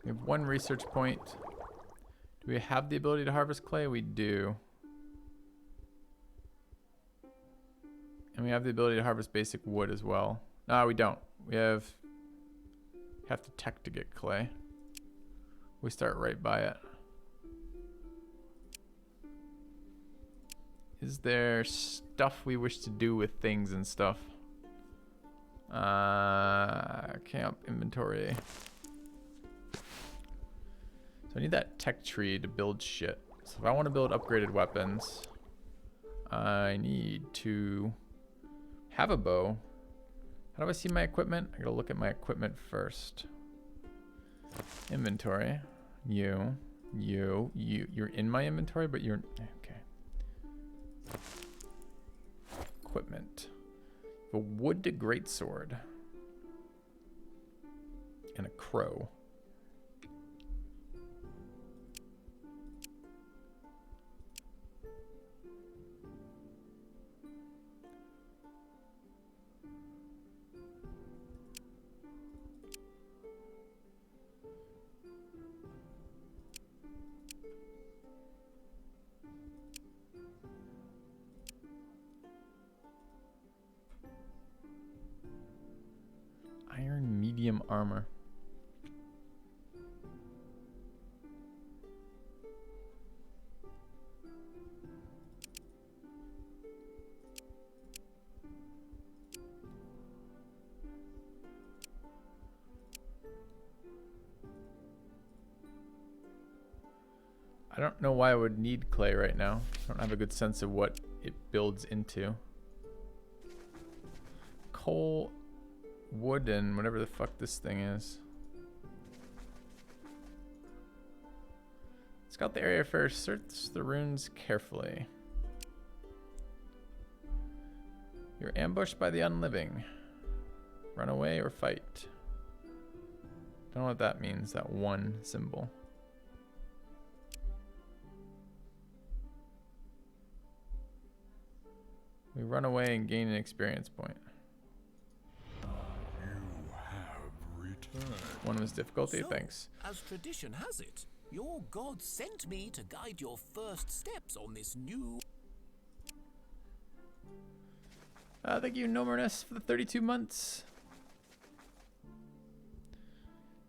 We have one research point. Do we have the ability to harvest clay? We do. And we have the ability to harvest basic wood as well. No, we don't. We have to tech to get clay. We start right by it. Is there stuff we wish to do with things and stuff? Camp inventory. So I need that tech tree to build shit. So if I want to build upgraded weapons, I need to have a bow. How do I see my equipment? I gotta look at my equipment first. Inventory. You're in my inventory, but you're okay. Equipment. A wood greatsword. And a crow. armor. I don't know why I would need clay right now. I don't have a good sense of what it builds into. Coal, wood, and whatever the fuck this thing is. Scout the area first. Search the runes carefully. You're ambushed by the unliving. Run away or fight. Don't know what that means, that one symbol. We run away and gain an experience point. You have returned. One was difficulty, So, thanks. as tradition has it, your god sent me to guide your first steps on this new... Thank you, Nomerness, for the 32 months.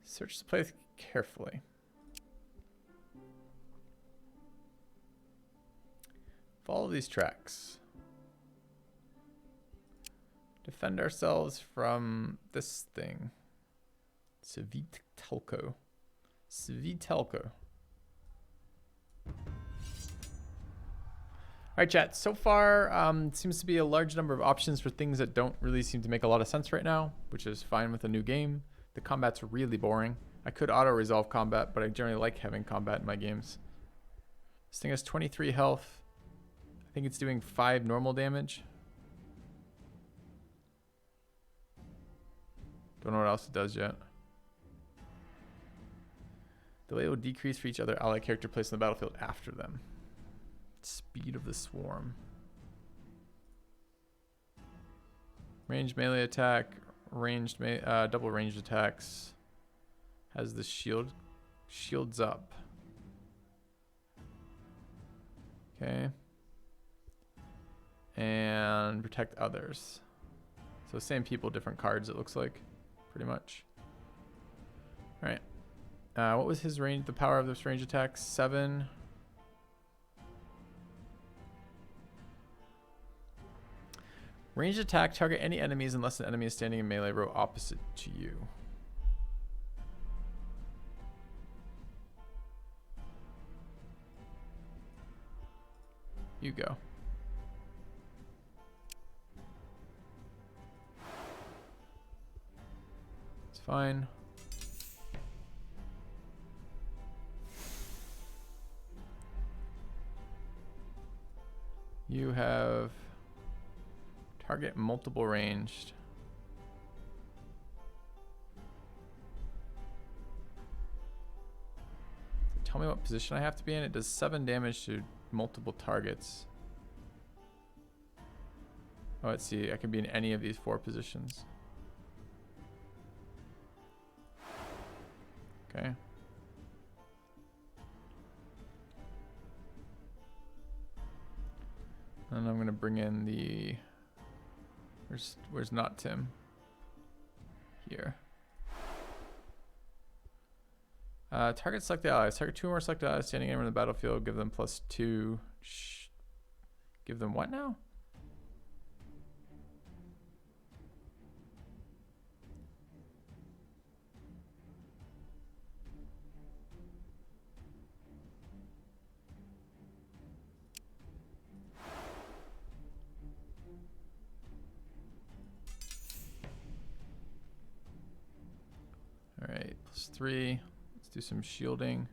Search the place carefully. Follow these tracks. Defend ourselves from this thing. Svitelko. Svitelko. Alright, chat. So far, seems to be a large number of options for things that don't really seem to make a lot of sense right now, which is fine with a new game. The combat's really boring. I could auto-resolve combat, but I generally like having combat in my games. This thing has 23 health. I think it's doing 5 normal damage. Don't know what else it does yet. Delay will decrease for each other ally character placed on the battlefield after them. Speed of the swarm. Ranged melee attack. Ranged double ranged attacks. Has the shield. Shields up. Okay. And protect others. So same people, different cards it looks like. Pretty much. Alright. What was his range? The power of this range attack? 7. Ranged attack, target any enemies unless an enemy is standing in melee row opposite to you. You go. It's fine. You have target multiple ranged. Tell me what position I have to be in. It does 7 damage to multiple targets. Oh, let's see. I can be in any of these 4 positions. Okay. And I'm gonna bring in the where's not Tim? Here. Target selected allies. Target 2 more selected allies standing anywhere in the battlefield. Give them +2. Give them what now? All right, +3. Let's do some shielding.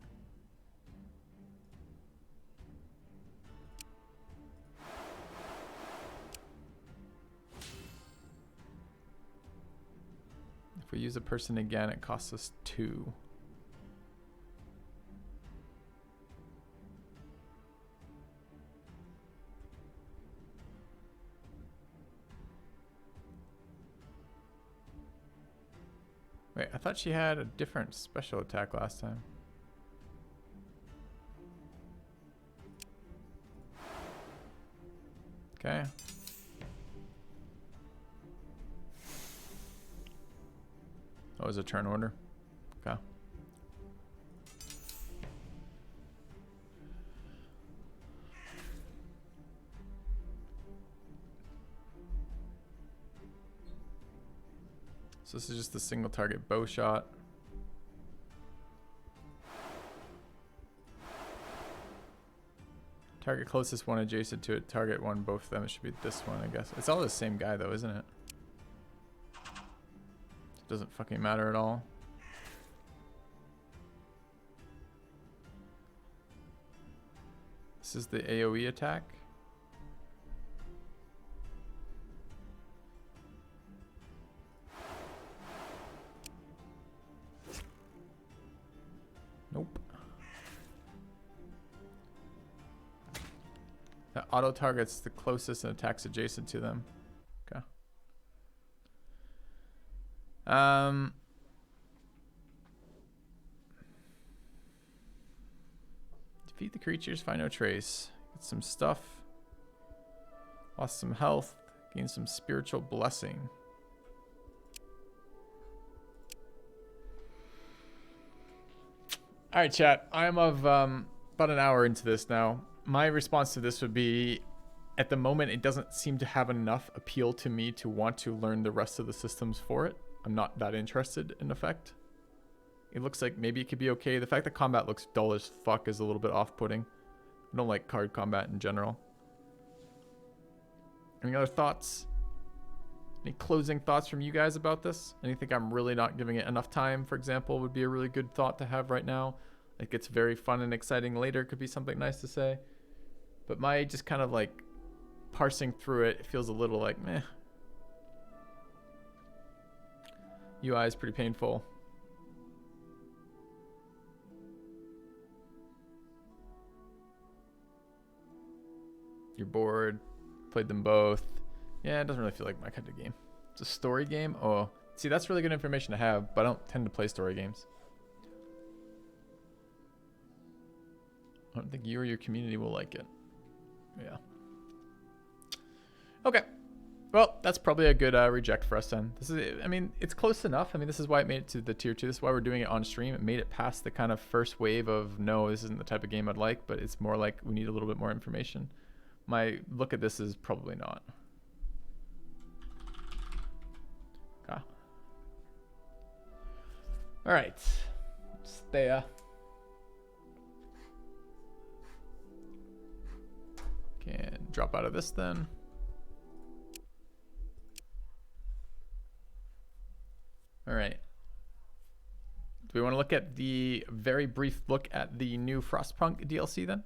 If we use a person again, it costs us 2. Wait, I thought she had a different special attack last time. Okay. Oh, it was a turn order. Okay. So this is just a single target bow shot. Target closest one adjacent to it. Target one, both of them. It should be this one, I guess. It's all the same guy though, isn't it? It doesn't fucking matter at all. This is the AoE attack. Nope. That auto targets the closest and attacks adjacent to them. Okay. Defeat the creatures, find no trace. Get some stuff. Lost some health. Gain some spiritual blessing. All right, chat. I'm about an hour into this now. My response to this would be, at the moment, it doesn't seem to have enough appeal to me to want to learn the rest of the systems for it. I'm not that interested in effect. It looks like maybe it could be okay. The fact that combat looks dull as fuck is a little bit off-putting. I don't like card combat in general. Any other thoughts? Any closing thoughts from you guys about this? Anything I'm really not giving it enough time, for example, would be a really good thought to have right now. It gets very fun and exciting later, could be something nice to say. But my just kind of like parsing through it, it feels a little like meh. UI is pretty painful. You're bored. Played them both. Yeah, it doesn't really feel like my kind of game. It's a story game. Oh, see, that's really good information to have, but I don't tend to play story games. I don't think you or your community will like it. Yeah. Okay. Well, that's probably a good reject for us then. This is, I mean, it's close enough. I mean, this is why it made it to the tier 2. This is why we're doing it on stream. It made it past the kind of first wave of, no, this isn't the type of game I'd like, but it's more like we need a little bit more information. My look at this is probably not. Okay. All right. Thea. Can drop out of this then. All right. Do we want to look at the very brief look at the new Frostpunk DLC then?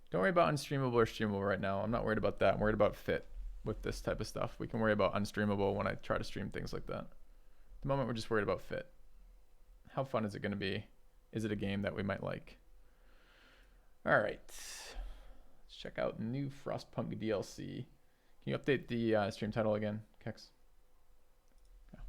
Don't worry about unstreamable or streamable right now. I'm not worried about that. I'm worried about fit with this type of stuff. We can worry about unstreamable when I try to stream things like that. At the moment, we're just worried about fit. How fun is it going to be? Is it a game that we might like? All right. Let's check out new Frostpunk DLC. Can you update the stream title again, Kex? Okay.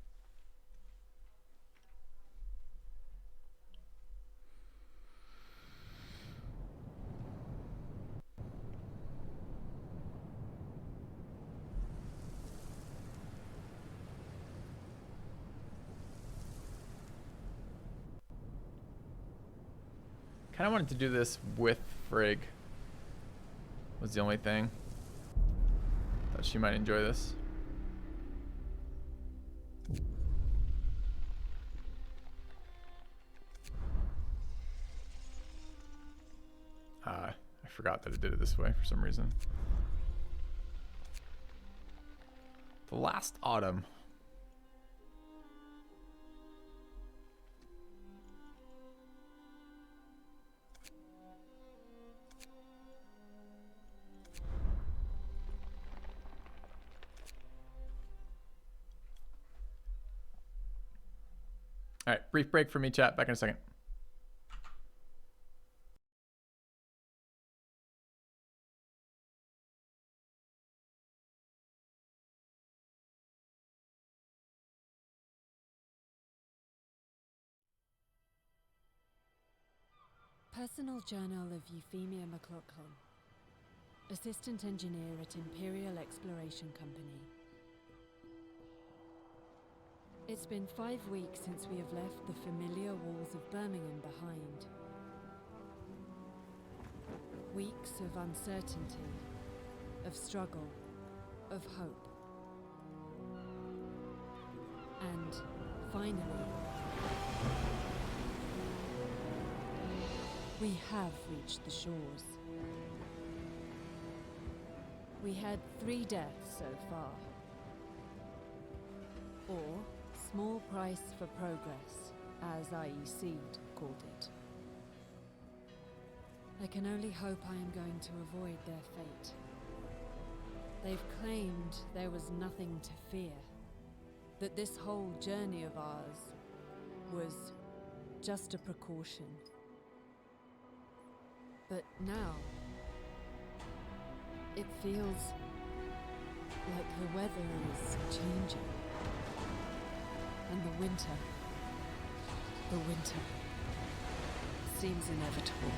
Kind of wanted to do this with Frigg. Was the only thing. Thought she might enjoy this. I forgot that it did it this way for some reason. The Last Autumn. All right, brief break for me, chat. Back in a second. Personal Journal of Euphemia McLaughlin. Assistant engineer at Imperial Exploration Company. It's been 5 weeks since we have left the familiar walls of Birmingham behind. Weeks of uncertainty, of struggle, of hope. And finally, we have reached the shores. We had 3 deaths so far. Or small price for progress, as IEC'd called it. I can only hope I am going to avoid their fate. They've claimed there was nothing to fear, that this whole journey of ours was just a precaution. But now, it feels like the weather is changing. And the winter seems inevitable.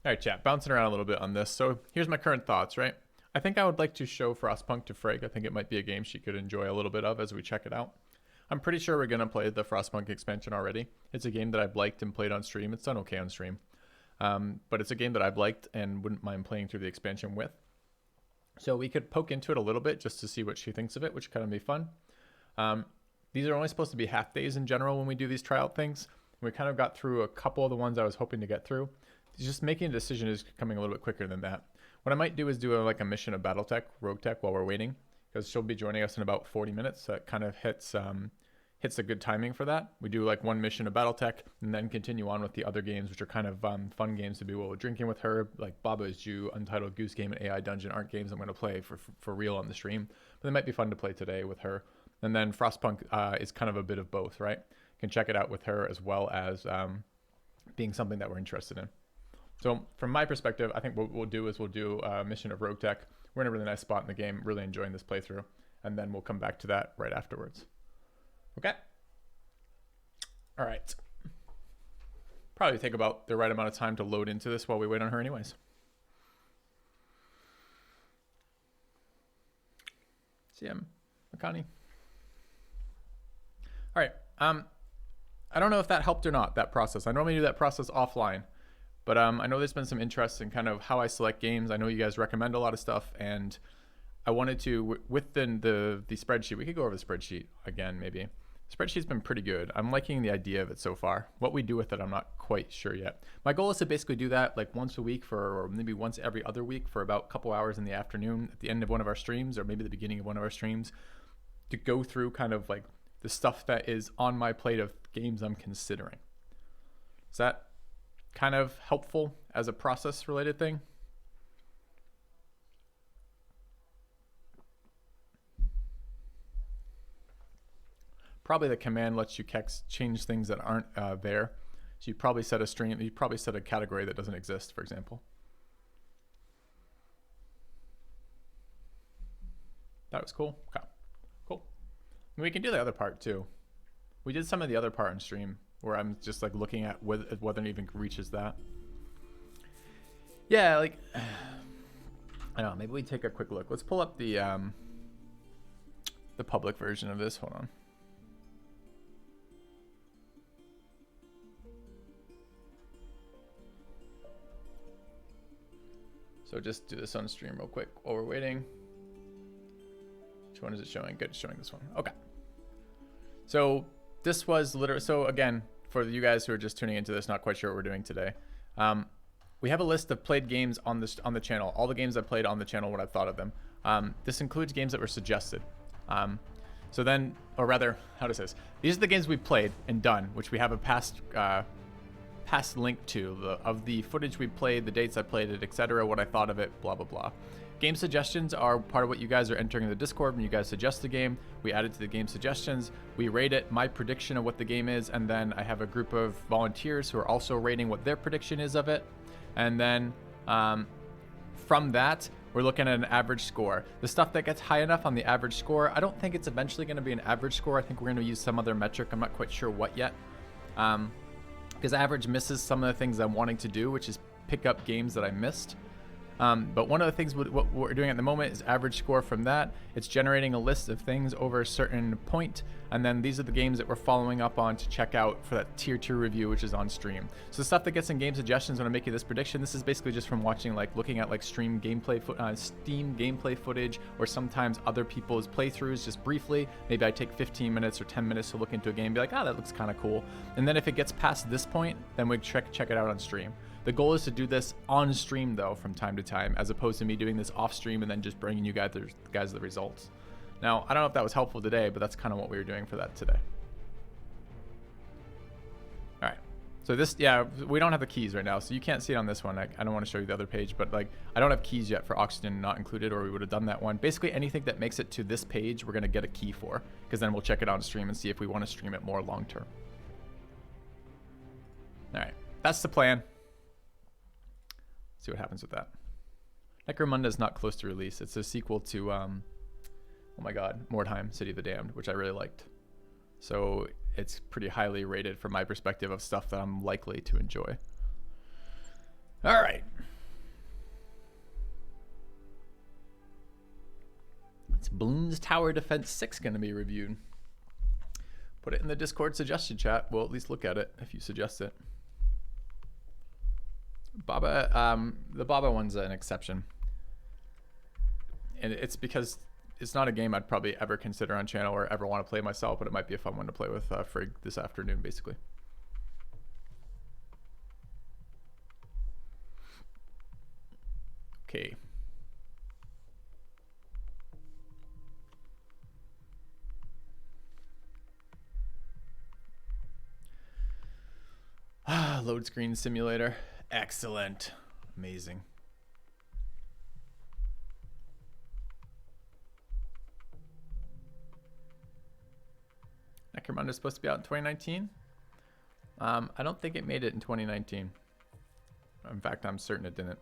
All right, chat, bouncing around a little bit on this. So here's my current thoughts, right? I think I would like to show Frostpunk to Frigg. I think it might be a game she could enjoy a little bit of as we check it out. I'm pretty sure we're going to play the Frostpunk expansion already. It's a game that I've liked and played on stream. It's done okay on stream. But it's a game that I've liked and wouldn't mind playing through the expansion with. So we could poke into it a little bit just to see what she thinks of it, which kind of be fun. These are only supposed to be half days in general when we do these tryout things. We kind of got through a couple of the ones I was hoping to get through. Just making a decision is coming a little bit quicker than that. What I might do is do a mission of BattleTech RogueTech while we're waiting, because she'll be joining us in about 40 minutes. So it kind of hits a good timing for that. We do like one mission of BattleTech and then continue on with the other games, which are kind of fun games to be while we're drinking with her, like Baba Is Jew, Untitled Goose Game, and AI Dungeon aren't games I'm going to play for real on the stream, but they might be fun to play today with her. And then Frostpunk is kind of a bit of both, right? Can check it out with her as well as being something that we're interested in. So from my perspective, I think what we'll do is we'll do a mission of RogueTech. We're in a really nice spot in the game, really enjoying this playthrough, and then we'll come back to that right afterwards. Okay? All right. Probably take about the right amount of time to load into this while we wait on her anyways. CM, Makani. All right. I don't know if that helped or not, that process. I normally do that process offline. But I know there's been some interest in kind of how I select games. I know you guys recommend a lot of stuff, and I wanted to, within the spreadsheet, we could go over the spreadsheet again maybe. The spreadsheet's been pretty good. I'm liking the idea of it so far. What we do with it, I'm not quite sure yet. My goal is to basically do that like once a week or maybe once every other week for about a couple hours in the afternoon at the end of one of our streams, or maybe the beginning of one of our streams, to go through kind of like the stuff that is on my plate of games I'm considering. Is that kind of helpful as a process related thing? Probably the command lets you change things that aren't there. So you probably set a string, you probably set a category that doesn't exist, for example. That was cool. Okay, cool. And we can do the other part too. We did some of the other part on stream, where I'm just like looking at whether it even reaches that. Yeah, like, I don't know, maybe we take a quick look. Let's pull up the public version of this. Hold on. So just do this on stream real quick while we're waiting. Which one is it showing? Good, it's showing this one. Okay. So this was literally, so again, for you guys who are just tuning into this, not quite sure what we're doing today. We have a list of played games on the channel, all the games I played on the channel, what I've thought of them. This includes games that were suggested. So then, or rather, how to say this? These are the games we played and done, which we have a past link to, of the footage we played, the dates I played it, etc., what I thought of it, blah, blah, blah. Game suggestions are part of what you guys are entering in the Discord when you guys suggest the game. We add it to the game suggestions. We rate it, my prediction of what the game is, and then I have a group of volunteers who are also rating what their prediction is of it. And then from that, we're looking at an average score. The stuff that gets high enough on the average score, I don't think it's eventually going to be an average score. I think we're going to use some other metric. I'm not quite sure what yet. Because average misses some of the things I'm wanting to do, which is pick up games that I missed. But one of the things what we're doing at the moment is average score from that. It's generating a list of things over a certain point, and then these are the games that we're following up on to check out for that tier 2 review, which is on stream. So the stuff that gets in game suggestions when I'm making this prediction, this is basically just from watching, like looking at like Steam gameplay footage, or sometimes other people's playthroughs just briefly. Maybe I take 15 minutes or 10 minutes to look into a game and be like, that looks kind of cool. And then if it gets past this point, then we check it out on stream. The goal is to do this on stream, though, from time to time, as opposed to me doing this off stream and then just bringing you guys the results. Now, I don't know if that was helpful today, but that's kind of what we were doing for that today. All right. So this, yeah, we don't have the keys right now, so you can't see it on this one. I don't want to show you the other page, but like I don't have keys yet for Oxygen not included, or we would have done that one. Basically, anything that makes it to this page, we're going to get a key for, because then we'll check it out on stream and see if we want to stream it more long term. All right. That's the plan. See what happens with that. Necromunda is not close to release. It's a sequel to, oh my god, Mordheim, City of the Damned, which I really liked. So it's pretty highly rated from my perspective of stuff that I'm likely to enjoy. All right. It's Bloons Tower Defense 6 going to be reviewed. Put it in the Discord suggestion chat. We'll at least look at it if you suggest it. Baba, the Baba one's an exception, and it's because it's not a game I'd probably ever consider on channel or ever want to play myself, but it might be a fun one to play with Frigg this afternoon, basically. Okay. Load screen simulator. Excellent. Amazing. Necromunda is supposed to be out in 2019. I don't think it made it in 2019. In fact, I'm certain it didn't.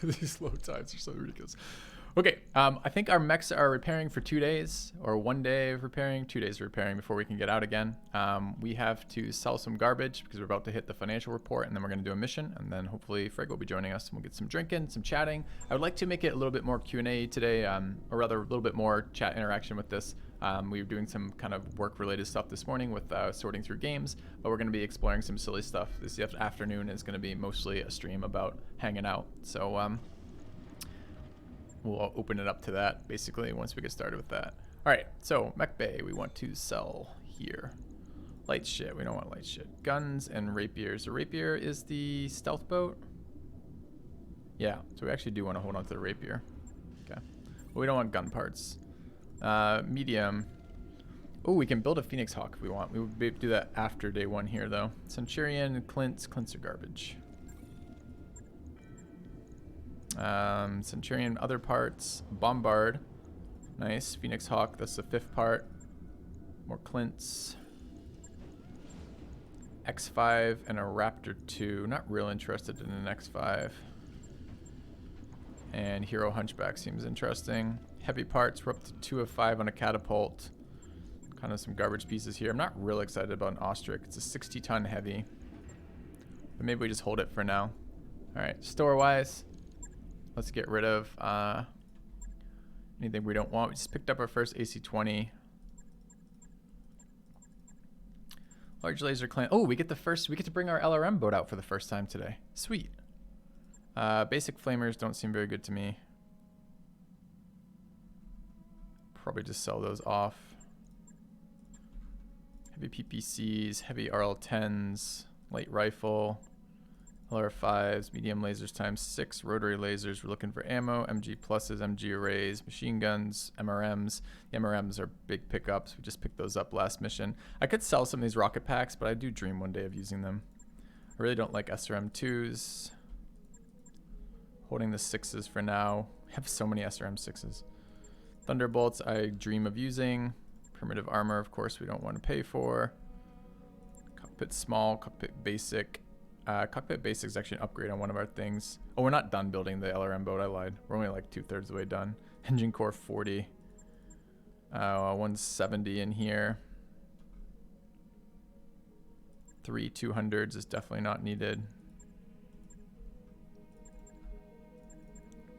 These load times are so ridiculous. Okay, I think our mechs are repairing for 2 days, or 1 day of repairing, 2 days of repairing before we can get out again. We have to sell some garbage because we're about to hit the financial report, and then we're going to do a mission, and then hopefully Frigg will be joining us, and we'll get some drinking, some chatting. I would like to make it a little bit more Q&A today, or rather a little bit more chat interaction with this. We were doing some kind of work-related stuff this morning with sorting through games, but we're going to be exploring some silly stuff. This afternoon is going to be mostly a stream about hanging out. So we'll open it up to that, basically, once we get started with that. All right, so Mech Bay, we want to sell here. Light shit, we don't want light shit. Guns and rapiers. The rapier is the stealth boat. Yeah, so we actually do want to hold on to the rapier. Okay, but we don't want gun parts. Medium. Oh, we can build a Phoenix Hawk if we want. We would be able to do that after day 1 here, though. Centurion, Clint's are garbage. Centurion, other parts. Bombard. Nice. Phoenix Hawk, that's the 5th part. More Clint's. X5 and a Raptor 2. Not real interested in an X5. And Hero Hunchback seems interesting. Heavy parts, we're up to 2 of 5 on a catapult. Kind of some garbage pieces here. I'm not real excited about an Ostrich. It's a 60-ton heavy. But maybe we just hold it for now. All right, store-wise, let's get rid of anything we don't want. We just picked up our first AC-20. Large laser clan. Oh, we get to bring our LRM boat out for the first time today. Sweet. Basic flamers don't seem very good to me. Probably just sell those off. Heavy PPCs, heavy RL-10s, light rifle, LR-5s, medium lasers ×6, rotary lasers. We're looking for ammo, MG pluses, MG arrays, machine guns, MRMs. The MRMs are big pickups. We just picked those up last mission. I could sell some of these rocket packs, but I do dream one day of using them. I really don't like SRM-2s. Holding the 6s for now. I have so many SRM-6s. Thunderbolts I dream of using. Primitive armor, of course, we don't want to pay for. Cockpit small, cockpit basic. Cockpit basic is actually an upgrade on one of our things. Oh, we're not done building the LRM boat. I lied. We're only like 2/3 of the way done. Engine core 40. 170 in here. 3 200s is definitely not needed.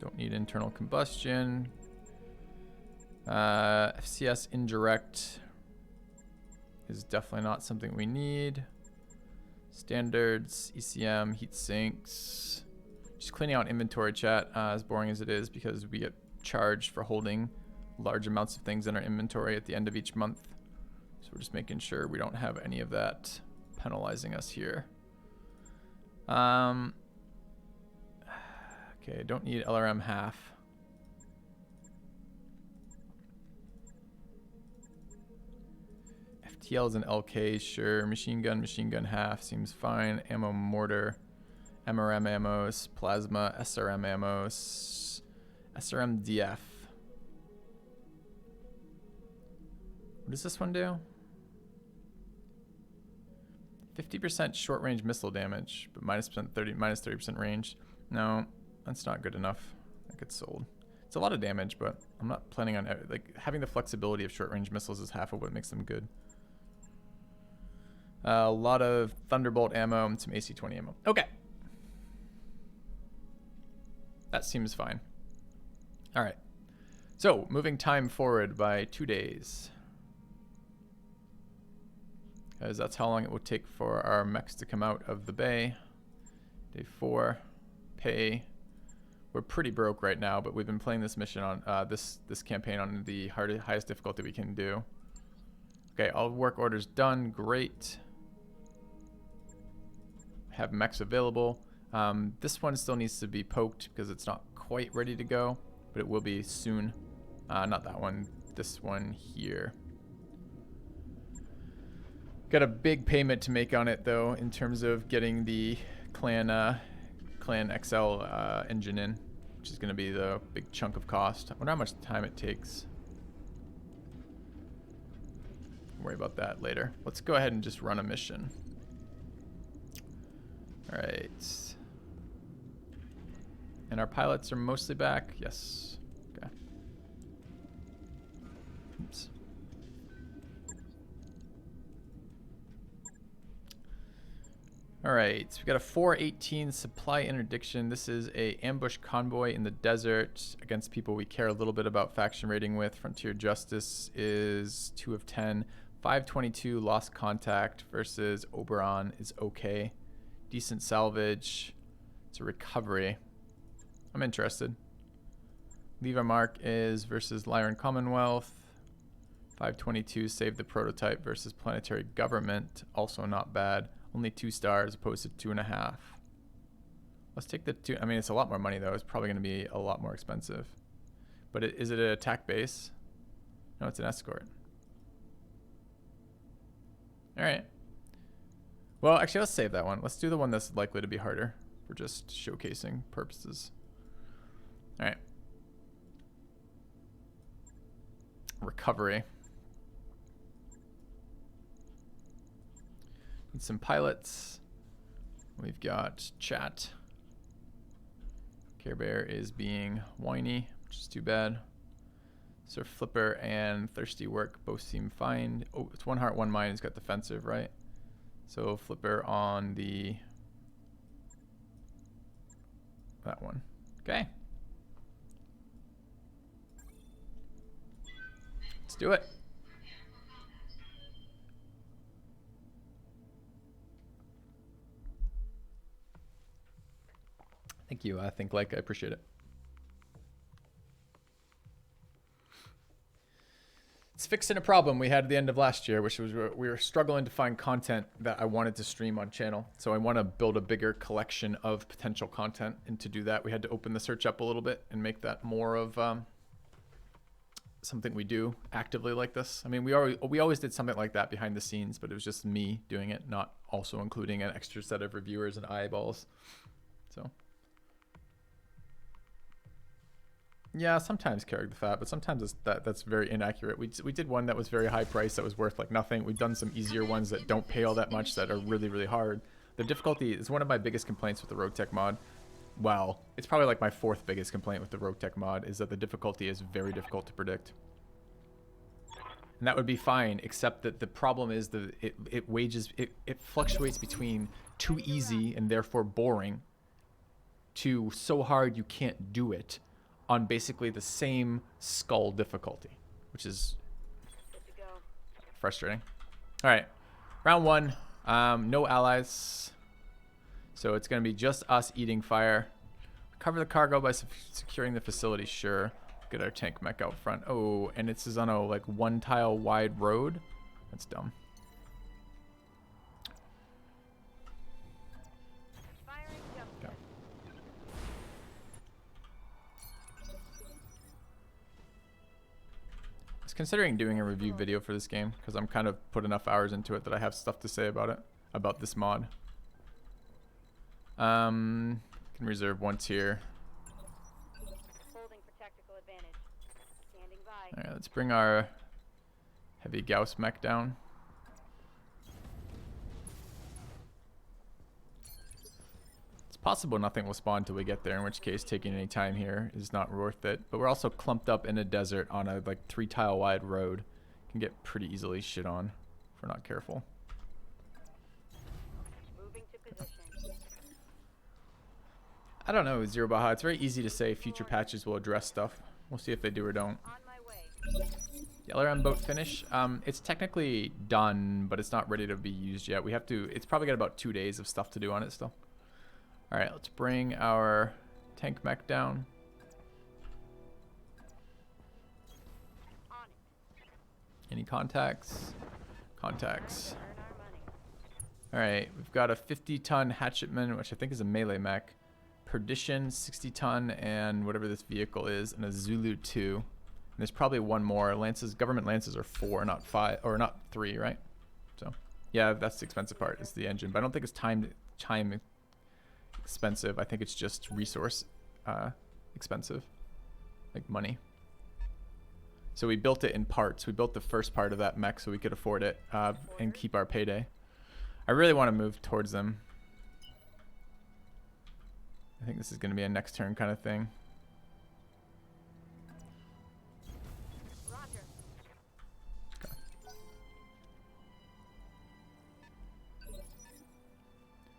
Don't need internal combustion. FCS indirect is definitely not something we need. Standards, ECM, heat sinks. Just cleaning out inventory, chat, as boring as it is, because we get charged for holding large amounts of things in our inventory at the end of each month. So we're just making sure we don't have any of that penalizing us here. Okay, don't need LRM half. FTLs and LKs, sure. Machine gun half seems fine. Ammo mortar, MRM ammos, plasma, SRM ammos, SRM DF. What does this one do? 50% short range missile damage, but minus 30% range. No, that's not good enough. That gets sold. It's a lot of damage, but I'm not planning on like having the flexibility of short range missiles is half of what makes them good. A lot of Thunderbolt ammo and some AC-20 ammo. Okay. That seems fine. All right. So, moving time forward by 2 days. Because that's how long it will take for our mechs to come out of the bay. Day 4. Pay. We're pretty broke right now, but we've been playing this mission on this campaign on the highest difficulty we can do. Okay, all work orders done. Great. Have mechs available. This one still needs to be poked because it's not quite ready to go, but it will be soon. Not that one. This one here. Got a big payment to make on it though, in terms of getting the Clan XL engine in, which is going to be the big chunk of cost. I wonder how much time it takes. Don't worry about that later. Let's go ahead and just run a mission. All right. And our pilots are mostly back. Yes. Okay. Oops. All right, so we got a 418 supply interdiction. This is a ambush convoy in the desert against people we care a little bit about faction rating with. Frontier Justice is 2 of 10. 522 lost contact versus Oberon is okay. Decent salvage. It's a recovery. I'm interested. Leave a mark is versus Lyran Commonwealth. 522 save the prototype versus Planetary Government. Also not bad. Only 2 stars opposed to 2.5. Let's take the 2. I mean, it's a lot more money though. It's probably going to be a lot more expensive. But is it an attack base? No, it's an escort. All right. Well, actually, let's save that one. Let's do the one that's likely to be harder for just showcasing purposes. All right. Recovery. Need some pilots. We've got chat. Care Bear is being whiny, which is too bad. Sir Flipper and Thirsty Work both seem fine. Oh, it's 1 heart, 1 mind. He's got defensive, right? So Flipper on the that one. Okay. Let's do it. Thank you. I think like I appreciate it. It's fixing a problem we had at the end of last year, which was we were struggling to find content that I wanted to stream on channel. So I want to build a bigger collection of potential content. And to do that, we had to open the search up a little bit and make that more of something we do actively like this. I mean, we always did something like that behind the scenes, but it was just me doing it, not also including an extra set of reviewers and eyeballs. So yeah, sometimes Carrick the Fat, but sometimes that's very inaccurate. We did one that was very high price that was worth like nothing. We've done some easier ones that don't pay all that much that are really, really hard. The difficulty is one of my biggest complaints with the RogueTech mod. Well, it's probably like my fourth biggest complaint with the RogueTech mod is that the difficulty is very difficult to predict. And that would be fine, except that the problem is that it fluctuates between too easy and therefore boring to so hard you can't do it on basically the same skull difficulty, which is frustrating. All right, round one, no allies. So it's going to be just us eating fire. Cover the cargo by securing the facility, sure. Get our tank mech out front. Oh, and this is on a like 1 tile wide road. That's dumb. Okay. I was considering doing a review video for this game because I'm kind of put enough hours into it that I have stuff to say about it, about this mod. Can reserve one tier. Holding for tactical advantage. Standing by. All right, let's bring our heavy Gauss mech down. It's possible nothing will spawn until we get there, in which case taking any time here is not worth it. But we're also clumped up in a desert on a like 3 tile wide road. Can get pretty easily shit on if we're not careful. Moving to position. I don't know, Zero Baja. It's very easy to say future patches will address stuff. We'll see if they do or don't. On my way. The LRM boat finish. It's technically done, but it's not ready to be used yet. We have to. It's probably got about 2 days of stuff to do on it still. All right, let's bring our tank mech down. On it. Any contacts? Contacts. All right, we've got a 50-ton hatchetman, which I think is a melee mech. Perdition, 60-ton, and whatever this vehicle is, and a Zulu 2. And there's probably one more. Lances, government lances are 4, not 5, or not 3, right? So, yeah, that's the expensive part, is the engine. But I don't think it's time expensive. I think it's just resource expensive, like money. So we built it in parts. We built the first part of that mech so we could afford it and keep our payday. I really want to move towards them. I think this is going to be a next turn kind of thing. Roger. Okay.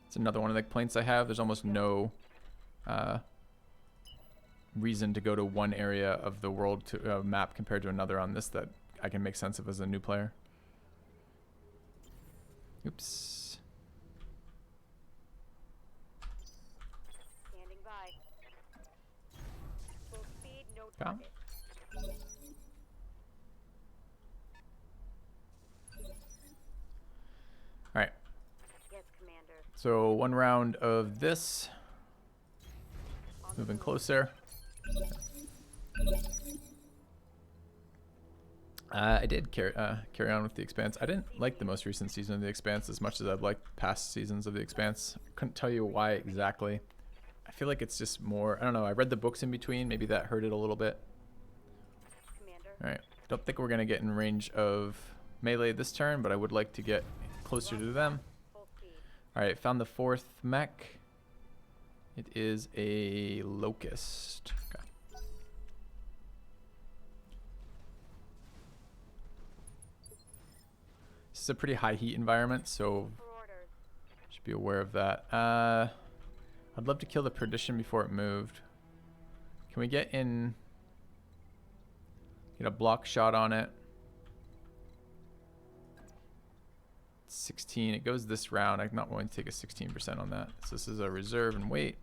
It's another one of the complaints I have. There's almost no reason to go to one area of the world to map compared to another on this that I can make sense of as a new player. Oops. All right. Yes, Commander. So 1 round of this. Moving closer. I did carry on with The Expanse. I didn't like the most recent season of The Expanse as much as I've liked past seasons of The Expanse. I couldn't tell you why exactly. I feel like it's just more, I don't know, I read the books in between. Maybe that hurt it a little bit. Commander. All right. Don't think we're going to get in range of melee this turn, but I would like to get closer to them. Full speed. All right. Found the 4th mech. It is a Locust. Okay. This is a pretty high heat environment, so For orders. should be aware of that. I'd love to kill the perdition before it moved. Can we get in? Get a block shot on it. 16. It goes this round. I'm not willing to take a 16% on that. So this is a reserve and wait.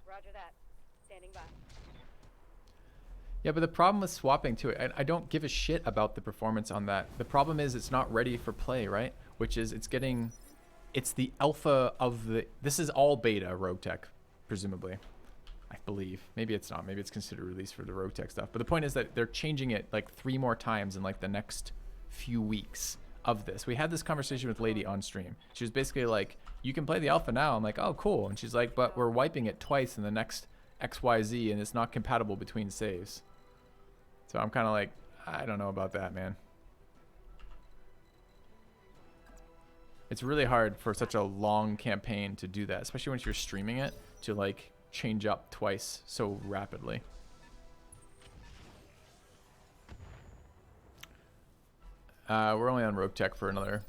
Roger that. Standing by. Yeah, but the problem with swapping to it, I don't give a shit about the performance on that. The problem is it's not ready for play, right? Which is it's the alpha of the, this is all beta RogueTech, presumably. I believe. Maybe it's not. Maybe it's considered release for the RogueTech stuff. But the point is that they're changing it like 3 more times in like the next few weeks of this. We had this conversation with Lady on stream. She was basically like, you can play the alpha now. I'm like, oh, cool. And she's like, but we're wiping it twice in the next XYZ and it's not compatible between saves. So I'm kind of like, I don't know about that, man. It's really hard for such a long campaign to do that, especially once you're streaming it, to like change up twice so rapidly. We're only on RogueTech for another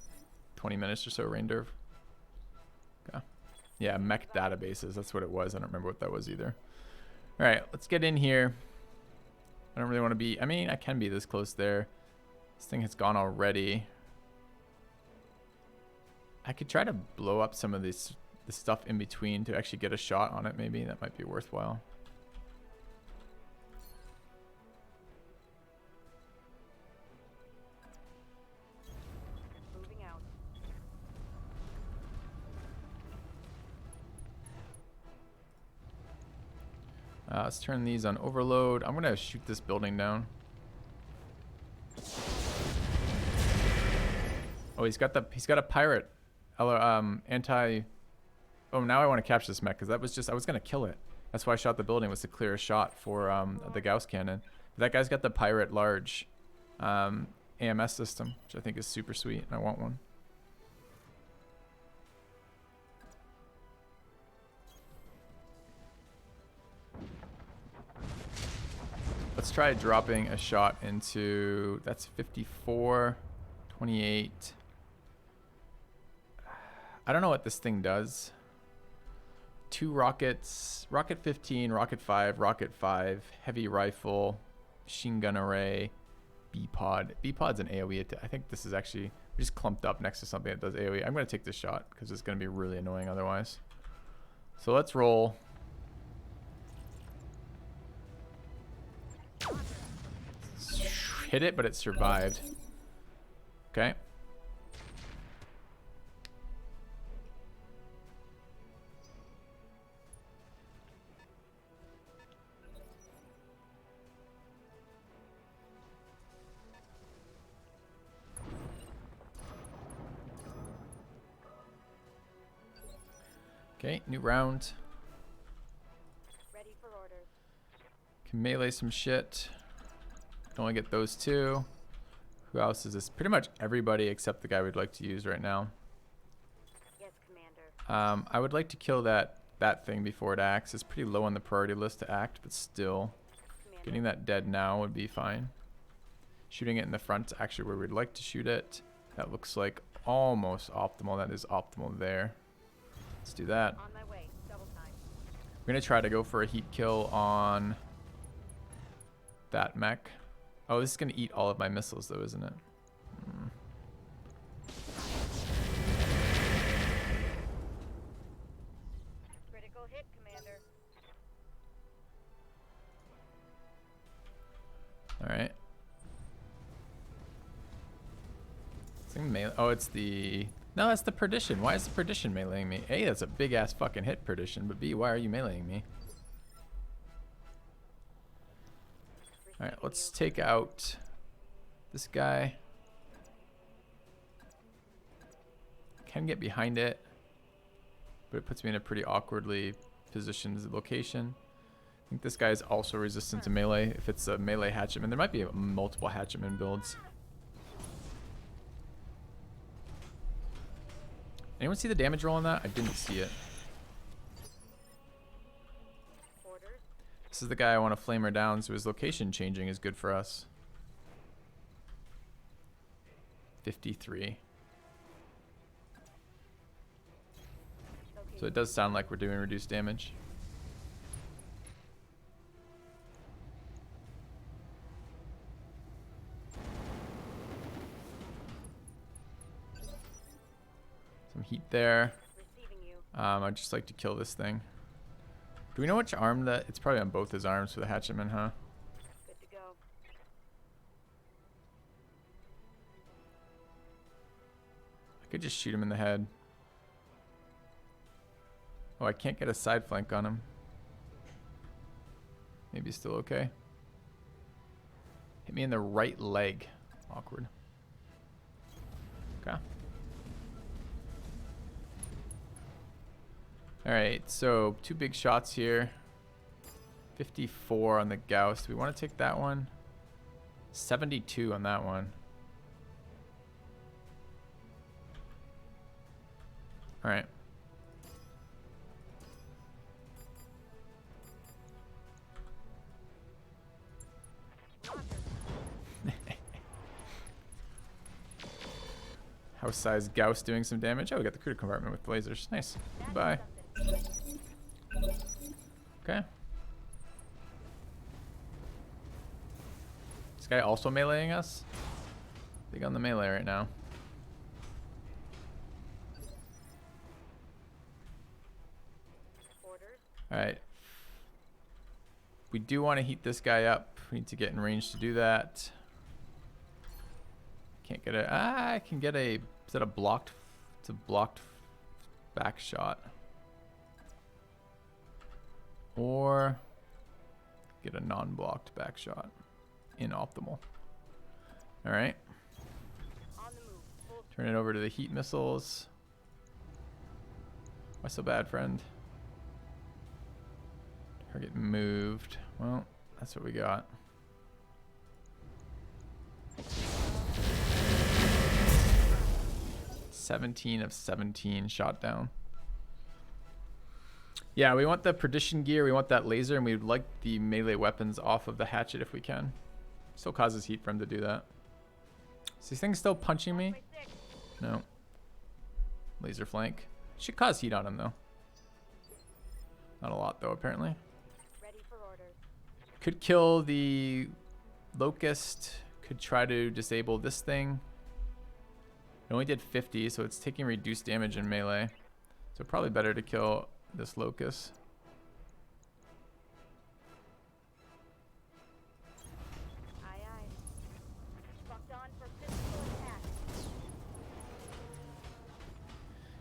20 minutes or so, Rainderv. Okay. Yeah, mech databases, that's what it was. I don't remember what that was either. All right, let's get in here. I don't really want to be, I mean, I can be this close there. This thing has gone already. I could try to blow up some of the stuff in between to actually get a shot on it, maybe. That might be worthwhile. Moving out. Let's turn these on overload. I'm gonna shoot this building down. Oh, he's got a pirate. Anti. Oh, now I want to catch this mech because that was just, I was gonna kill it. That's why I shot the building, was to clear a shot for the Gauss cannon. That guy's got the pirate large AMS system, which I think is super sweet, and I want one. Let's try dropping a shot into, that's 54, 28. I don't know what this thing does. 2 rockets, rocket 15, rocket 5, rocket 5, heavy rifle, machine gun array, B-pod. B-pod's an AoE attack. I think this is actually just clumped up next to something that does AoE. I'm going to take this shot because it's going to be really annoying otherwise. So let's roll. Hit it, but it survived. Okay. Okay, new round. Ready for orders. Can melee some shit. Can only get those 2. Who else is this? Pretty much everybody except the guy we'd like to use right now. Yes, Commander. I would like to kill that thing before it acts. It's pretty low on the priority list to act, but still. Commander. Getting that dead now would be fine. Shooting it in the front is actually where we'd like to shoot it. That looks like almost optimal. That is optimal there. Let's do that. On my way. Double time. We're going to try to go for a heat kill on that mech. Oh, this is going to eat all of my missiles though, isn't it? Critical hit, Commander. Alright. Oh, it's the... No, that's the Perdition. Why is the Perdition meleeing me? A, that's a big-ass fucking hit, Perdition. But B, why are you meleeing me? Alright, let's take out this guy. Can get behind it, but it puts me in a pretty awkwardly positioned location. I think this guy is also resistant to melee if it's a melee hatchetman. There might be multiple hatchetman builds. Anyone see the damage roll on that? I didn't see it. Orders. This is the guy I want to flame her down, so his location changing is good for us. 53. Locating So it does sound like we're doing reduced damage. Some heat there. I'd just like to kill this thing. Do we know which arm that? It's probably on both his arms for the hatchetman, huh? Good to go. I could just shoot him in the head. Oh, I can't get a side flank on him. Maybe still okay. Hit me in the right leg. Awkward. Okay. Alright, so 2 big shots here. 54 on the Gauss. Do we want to take that one? 72 on that one. Alright. House size Gauss doing some damage. Oh, we got the crew compartment with lasers. Nice. Goodbye. Okay. This guy also meleeing us? Big on the melee right now. Alright. We do want to heat this guy up. We need to get in range to do that. Can't get a... I can get a... Is that a blocked... It's a blocked back shot. Or... Get a non-blocked back shot. Inoptimal. Alright. Turn it over to the heat missiles. Why so bad, friend? Target moved. Well, that's what we got. (17 of 17 shot down. Yeah, we want the perdition gear, we want that laser, and we'd like the melee weapons off of the hatchet if we can. Still causes heat for him to do that. Is this thing still punching me? No. Laser flank. Should cause heat on him though. Not a lot though, apparently. Ready for orders. Could kill the locust. Could try to disable this thing. It only did 50, so it's taking reduced damage in melee. So probably better to kill this locust. Aye, aye. Locked on for physical attack.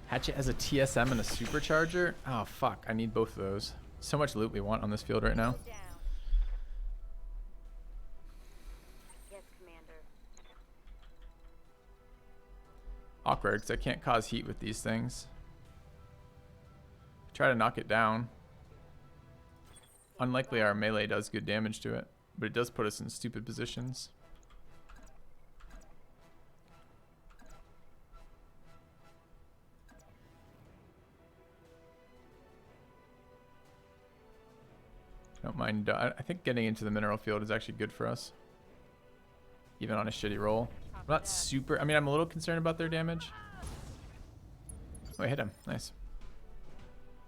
Hatchet has a TSM and a supercharger. Oh fuck, I need both of those. So much loot we want on this field right now. Down. Yes, Commander. Awkward, because I can't cause heat with these things. Try to knock it down. Unlikely our melee does good damage to it, but it does put us in stupid positions. Don't mind. I think getting into the mineral field is actually good for us, even on a shitty roll. I'm not super. I mean, I'm a little concerned about their damage. Oh, I hit him. Nice.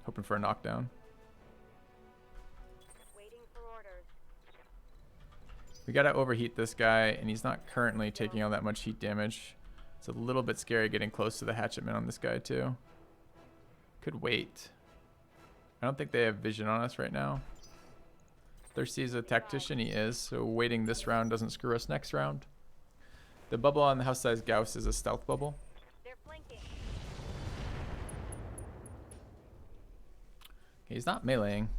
Hoping for a knockdown. Waiting for orders. We gotta overheat this guy, and he's not currently taking all that much heat damage. It's a little bit scary getting close to the hatchetman on this guy too. Could wait. I don't think they have vision on us right now. Thirsty is a tactician, he is, so waiting this round doesn't screw us next round. The bubble on the house size Gauss is a stealth bubble. They're flanking. Okay, he's not meleeing.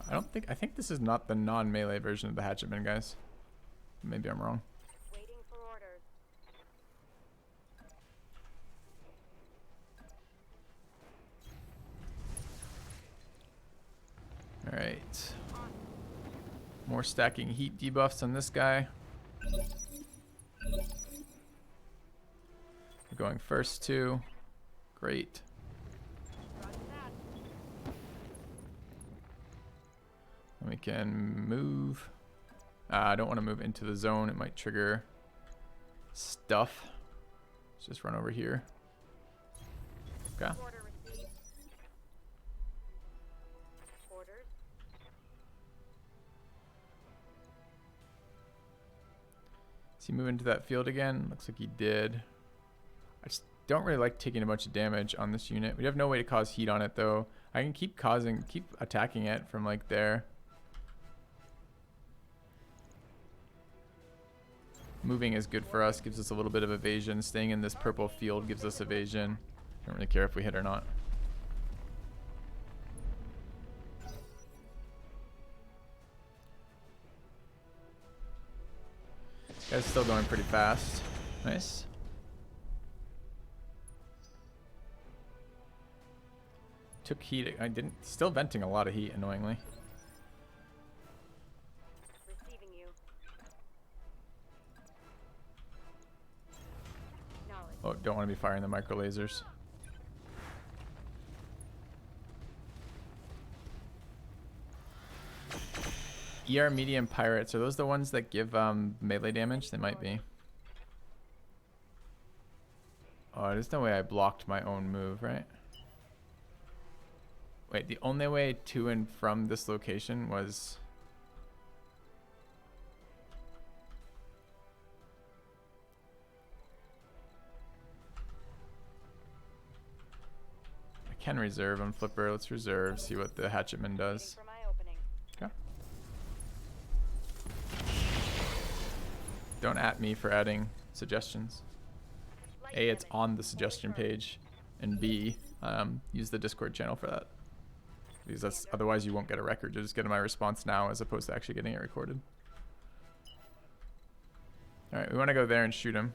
I think this is not the non-melee version of the hatchetman, guys. Maybe I'm wrong. Waiting for orders. All right. More stacking heat debuffs on this guy. We're going first too. Great. And we can move. I don't want to move into the zone. It might trigger stuff. Let's just run over here. Okay. Is he moving to that field again? Looks like he did. I just don't really like taking a bunch of damage on this unit. We have no way to cause heat on it though. I can keep attacking it from like there. Moving is good for us, gives us a little bit of evasion. Staying in this purple field gives us evasion. Don't really care if we hit or not. Guy's still going pretty fast. Nice. Took heat. I didn't. Still venting a lot of heat, annoyingly. Receiving you. Knowledge. Oh, don't want to be firing the micro lasers. ER medium pirates, are those the ones that give melee damage? They might be. Oh, there's no way I blocked my own move, right? Wait, the only way to and from this location was... I can reserve on Flipper. Let's reserve, see what the Hatchetman does. For my opening. Okay. Don't at me for adding suggestions. A, it's on the suggestion page, and B, use the Discord channel for that. Because that's, otherwise you won't get a record. You'll just get my response now as opposed to actually getting it recorded. Alright, we want to go there and shoot him.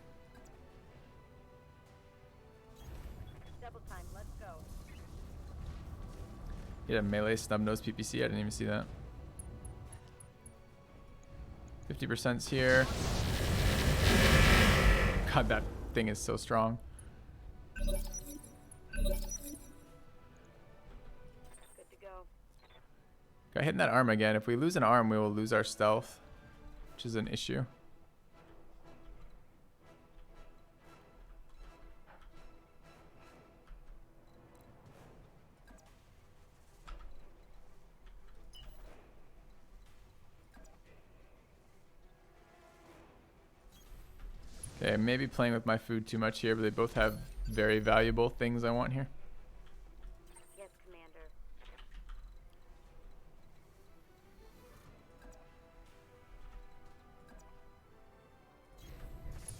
Double time, let's go. He had a melee snub nose PPC. I didn't even see that. 50%'s here. God, that thing is so strong. Good to go. Got hitting that arm again. If we lose an arm, we will lose our stealth, which is an issue. Okay, maybe playing with my food too much here, but they both have very valuable things I want here. Yes, Commander.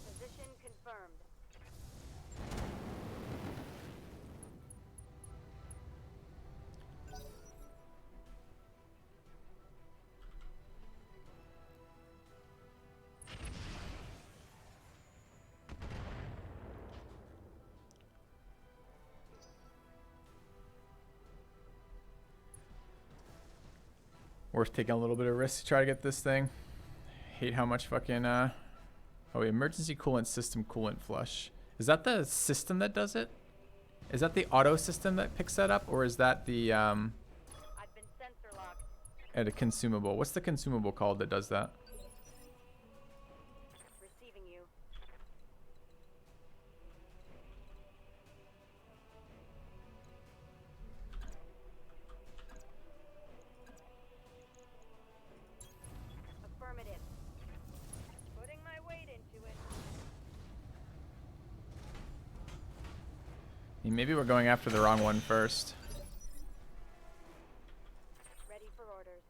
Position confirmed. Worth taking a little bit of risk to try to get this thing. Hate how much fucking oh, emergency coolant system coolant flush. Is that the system that does it? Is that the auto system that picks that up, or is that the I've been sensor locked. at a consumable? What's the consumable called that does that? Receiving you. Affirmative. Putting my weight into it. Maybe we're going after the wrong one first. Ready for orders.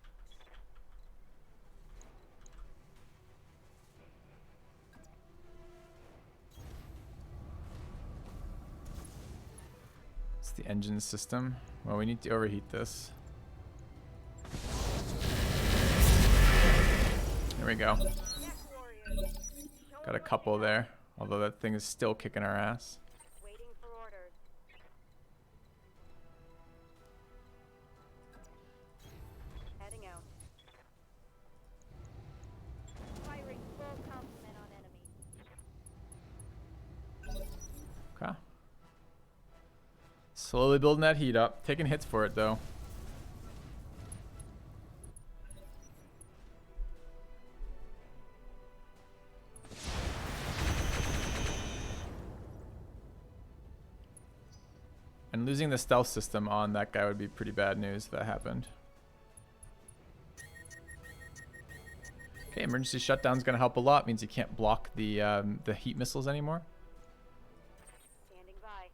It's the engine system. Well, we need to overheat this. There we go. Neck warriors. Got a couple there, although that thing is still kicking our ass. Waiting for orders. Heading out. Firing full complement on enemy. Okay. Slowly building that heat up. Taking hits for it, though. And losing the stealth system on that guy would be pretty bad news if that happened. Okay, emergency shutdown's gonna help a lot. Means you can't block the heat missiles anymore. Standing by.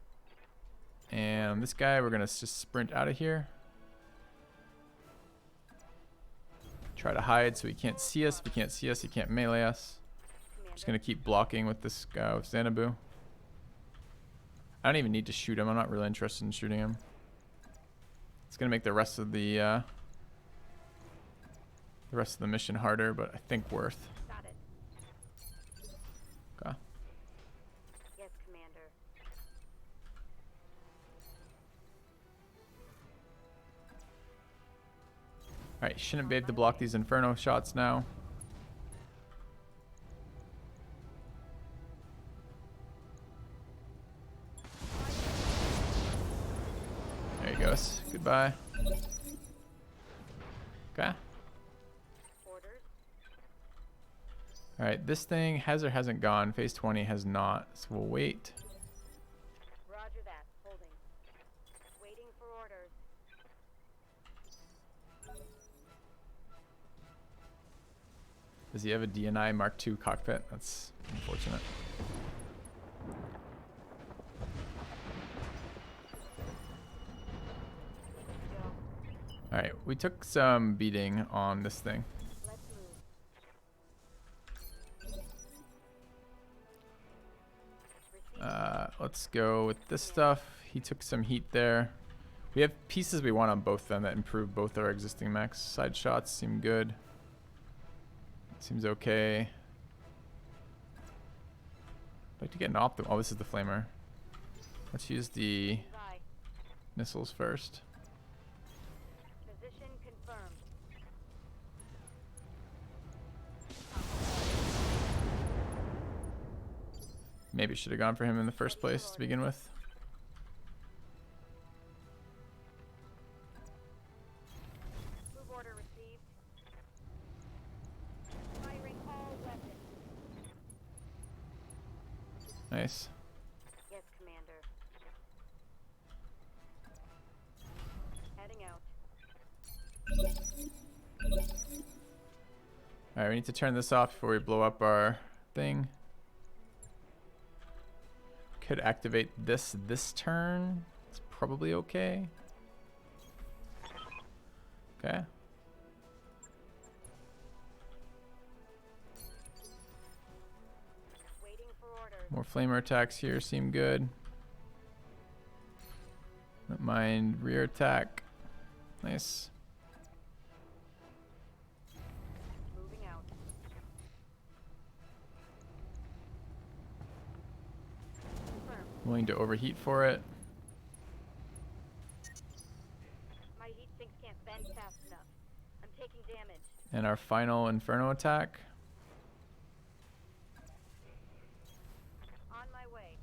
And this guy, we're gonna just sprint out of here. Try to hide so he can't see us. If he can't see us, he can't melee us. Just gonna keep blocking with this guy with Xanabu. I don't even need to shoot him. I'm not really interested in shooting him. It's gonna make the rest of the mission harder, but I think worth. Got it. Okay. Yes, Commander. All right, shouldn't be able to block these Inferno shots now. There he goes. Goodbye. Okay. Orders. All right, this thing has or hasn't gone. Phase 20 has not, so we'll wait. Roger that. Holding. Waiting for orders. Does he have a DNI Mark II cockpit? That's unfortunate. All right, we took some beating on this thing. Let's move. Let's go with this stuff. He took some heat there. We have pieces we want on both of them that improve both our existing mechs. Side shots seem good. Seems okay. I'd like to get an optimal. Oh, this is the flamer. Let's use the Bye. missiles first. Position confirmed. Maybe should have gone for him in the first place to begin with. Move order received. Firing all weapons. Nice. Yes, Commander. Heading out. All right, we need to turn this off before we blow up our thing. Could activate this turn. It's probably okay. Okay. Waiting for orders. More flamer attacks here seem good. Don't mind rear attack. Nice. Moving out. Confirmed. Willing to overheat for it. My heat sinks can't bend fast enough. I'm taking damage. And our final Inferno attack. On my way.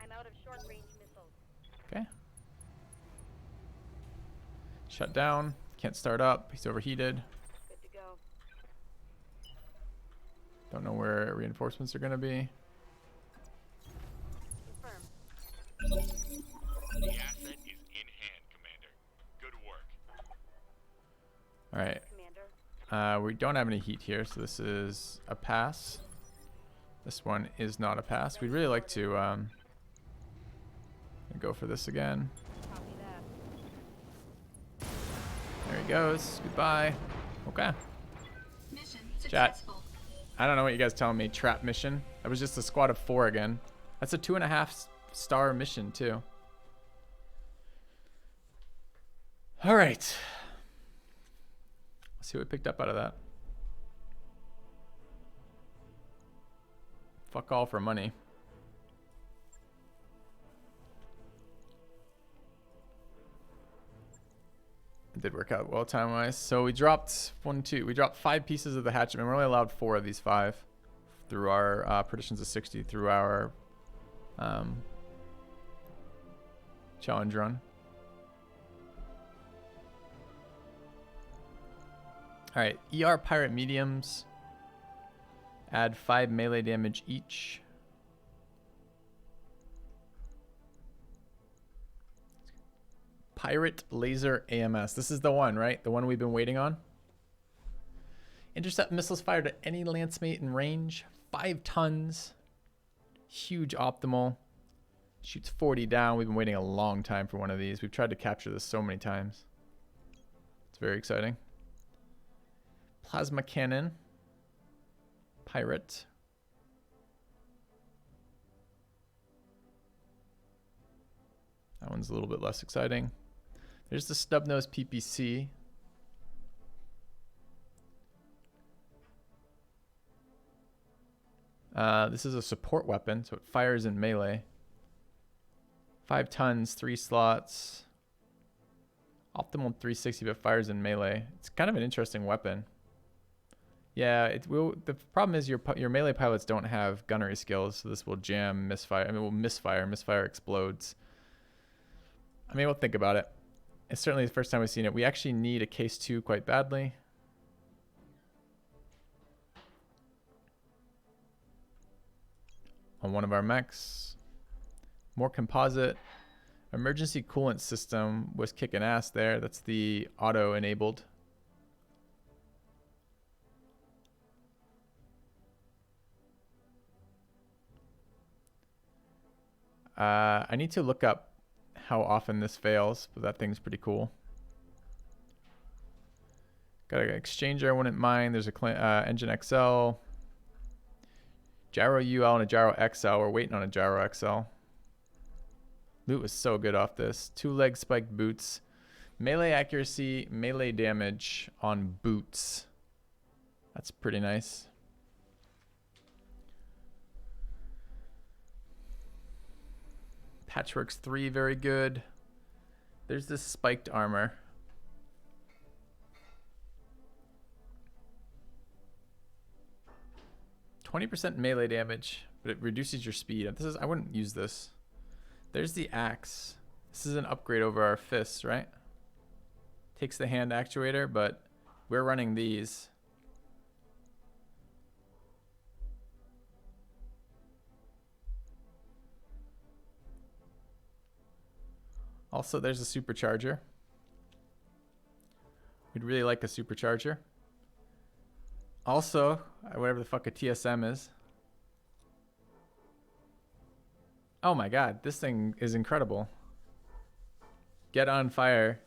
I'm out of short-range missiles. Okay. Shut down. Can't start up. He's overheated. Good to go. Don't know where reinforcements are going to be. Confirmed. The asset is in hand, Commander. Good work. All right. Commander. We don't have any heat here, so this is a pass. This one is not a pass. We'd really like to go for this again. Copy that. There he goes. Goodbye. Okay. Mission Chat. successful. I don't know what you guys telling me. Trap mission. That was just a squad of 4 again. That's a 2.5 star mission too. All right. Let's see what we picked up out of that. Fuck all for money. It did work out well time-wise. So we dropped 5 pieces of the hatchet. We're only allowed 4 of these 5 through our predictions of 60 through our challenge run. All right, ER pirate mediums. Add 5 melee damage each. Pirate Laser AMS. This is the one, right? The one we've been waiting on. Intercept missiles fired at any lance mate in range. 5 tons. Huge optimal. Shoots 40 down. We've been waiting a long time for one of these. We've tried to capture this so many times. It's very exciting. Plasma cannon. Pirate. That one's a little bit less exciting. There's the snub-nosed PPC. This is a support weapon, so it fires in melee. 5 tons, 3 slots. Optimal 360, but fires in melee. It's kind of an interesting weapon. Yeah, it will. The problem is your melee pilots don't have gunnery skills, so this will jam, misfire. I mean, it will misfire. Misfire explodes. I mean, we'll think about it. It's certainly the first time we've seen it. We actually need a case 2 quite badly. On one of our mechs. More composite. Emergency coolant system was kicking ass there. That's the auto enabled. I need to look up how often this fails, but that thing's pretty cool. Got an exchanger I wouldn't mind. There's a engine XL. Gyro UL and a Gyro XL. We're waiting on a Gyro XL. Loot was so good off this. 2-leg spiked boots. Melee accuracy, melee damage on boots. That's pretty nice. Patchworks 3, very good. There's this spiked armor. %20 melee damage, but it reduces your speed. I wouldn't use this. There's the axe. This is an upgrade over our fists, right? Takes the hand actuator, but we're running these. Also, there's a supercharger. We'd really like a supercharger. Also, whatever the fuck a TSM is. Oh my god, this thing is incredible. Get on fire.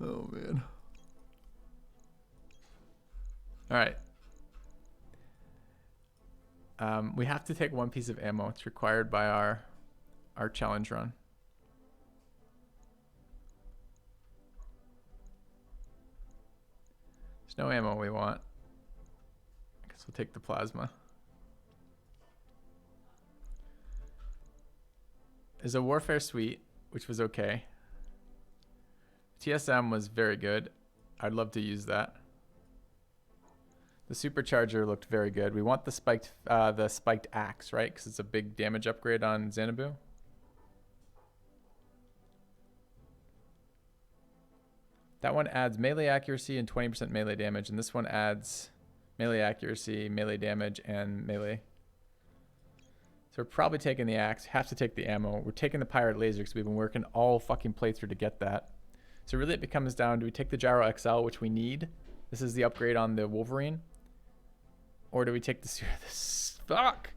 Oh man. All right. We have to take 1 piece of ammo. It's required by our challenge run. There's no ammo we want. I guess we'll take the plasma. There's a warfare suite, which was okay. TSM was very good. I'd love to use that. The supercharger looked very good. We want the spiked axe, right? Because it's a big damage upgrade on Xanadu. That one adds melee accuracy and 20% melee damage, and this one adds melee accuracy, melee damage, and melee. So we're probably taking the axe. Have to take the ammo. We're taking the pirate laser because we've been working all fucking playthrough to get that. So really it comes down, do we take the Gyro XL, which we need? This is the upgrade on the Wolverine. Or do we take this? Fuck!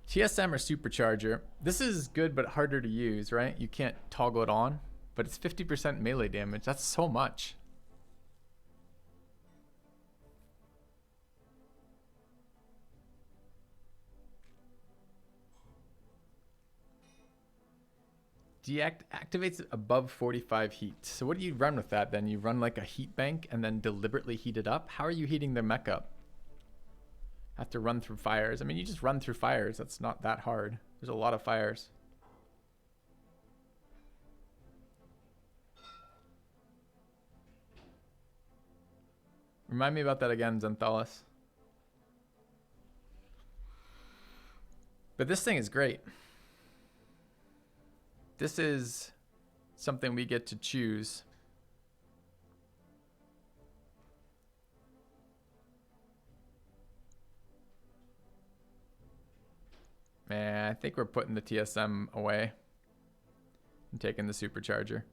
TSM or supercharger. This is good but harder to use, right? You can't toggle it on, but it's 50% melee damage. That's so much. Activates it above 45 heat. So what do you run with that then? You run like a heat bank and then deliberately heat it up? How are you heating the mech up? Have to run through fires. I mean, you just run through fires. That's not that hard. There's a lot of fires. Remind me about that again, Xanthalis. But this thing is great. This is something we get to choose. Man, I think we're putting the TSM away and taking the supercharger.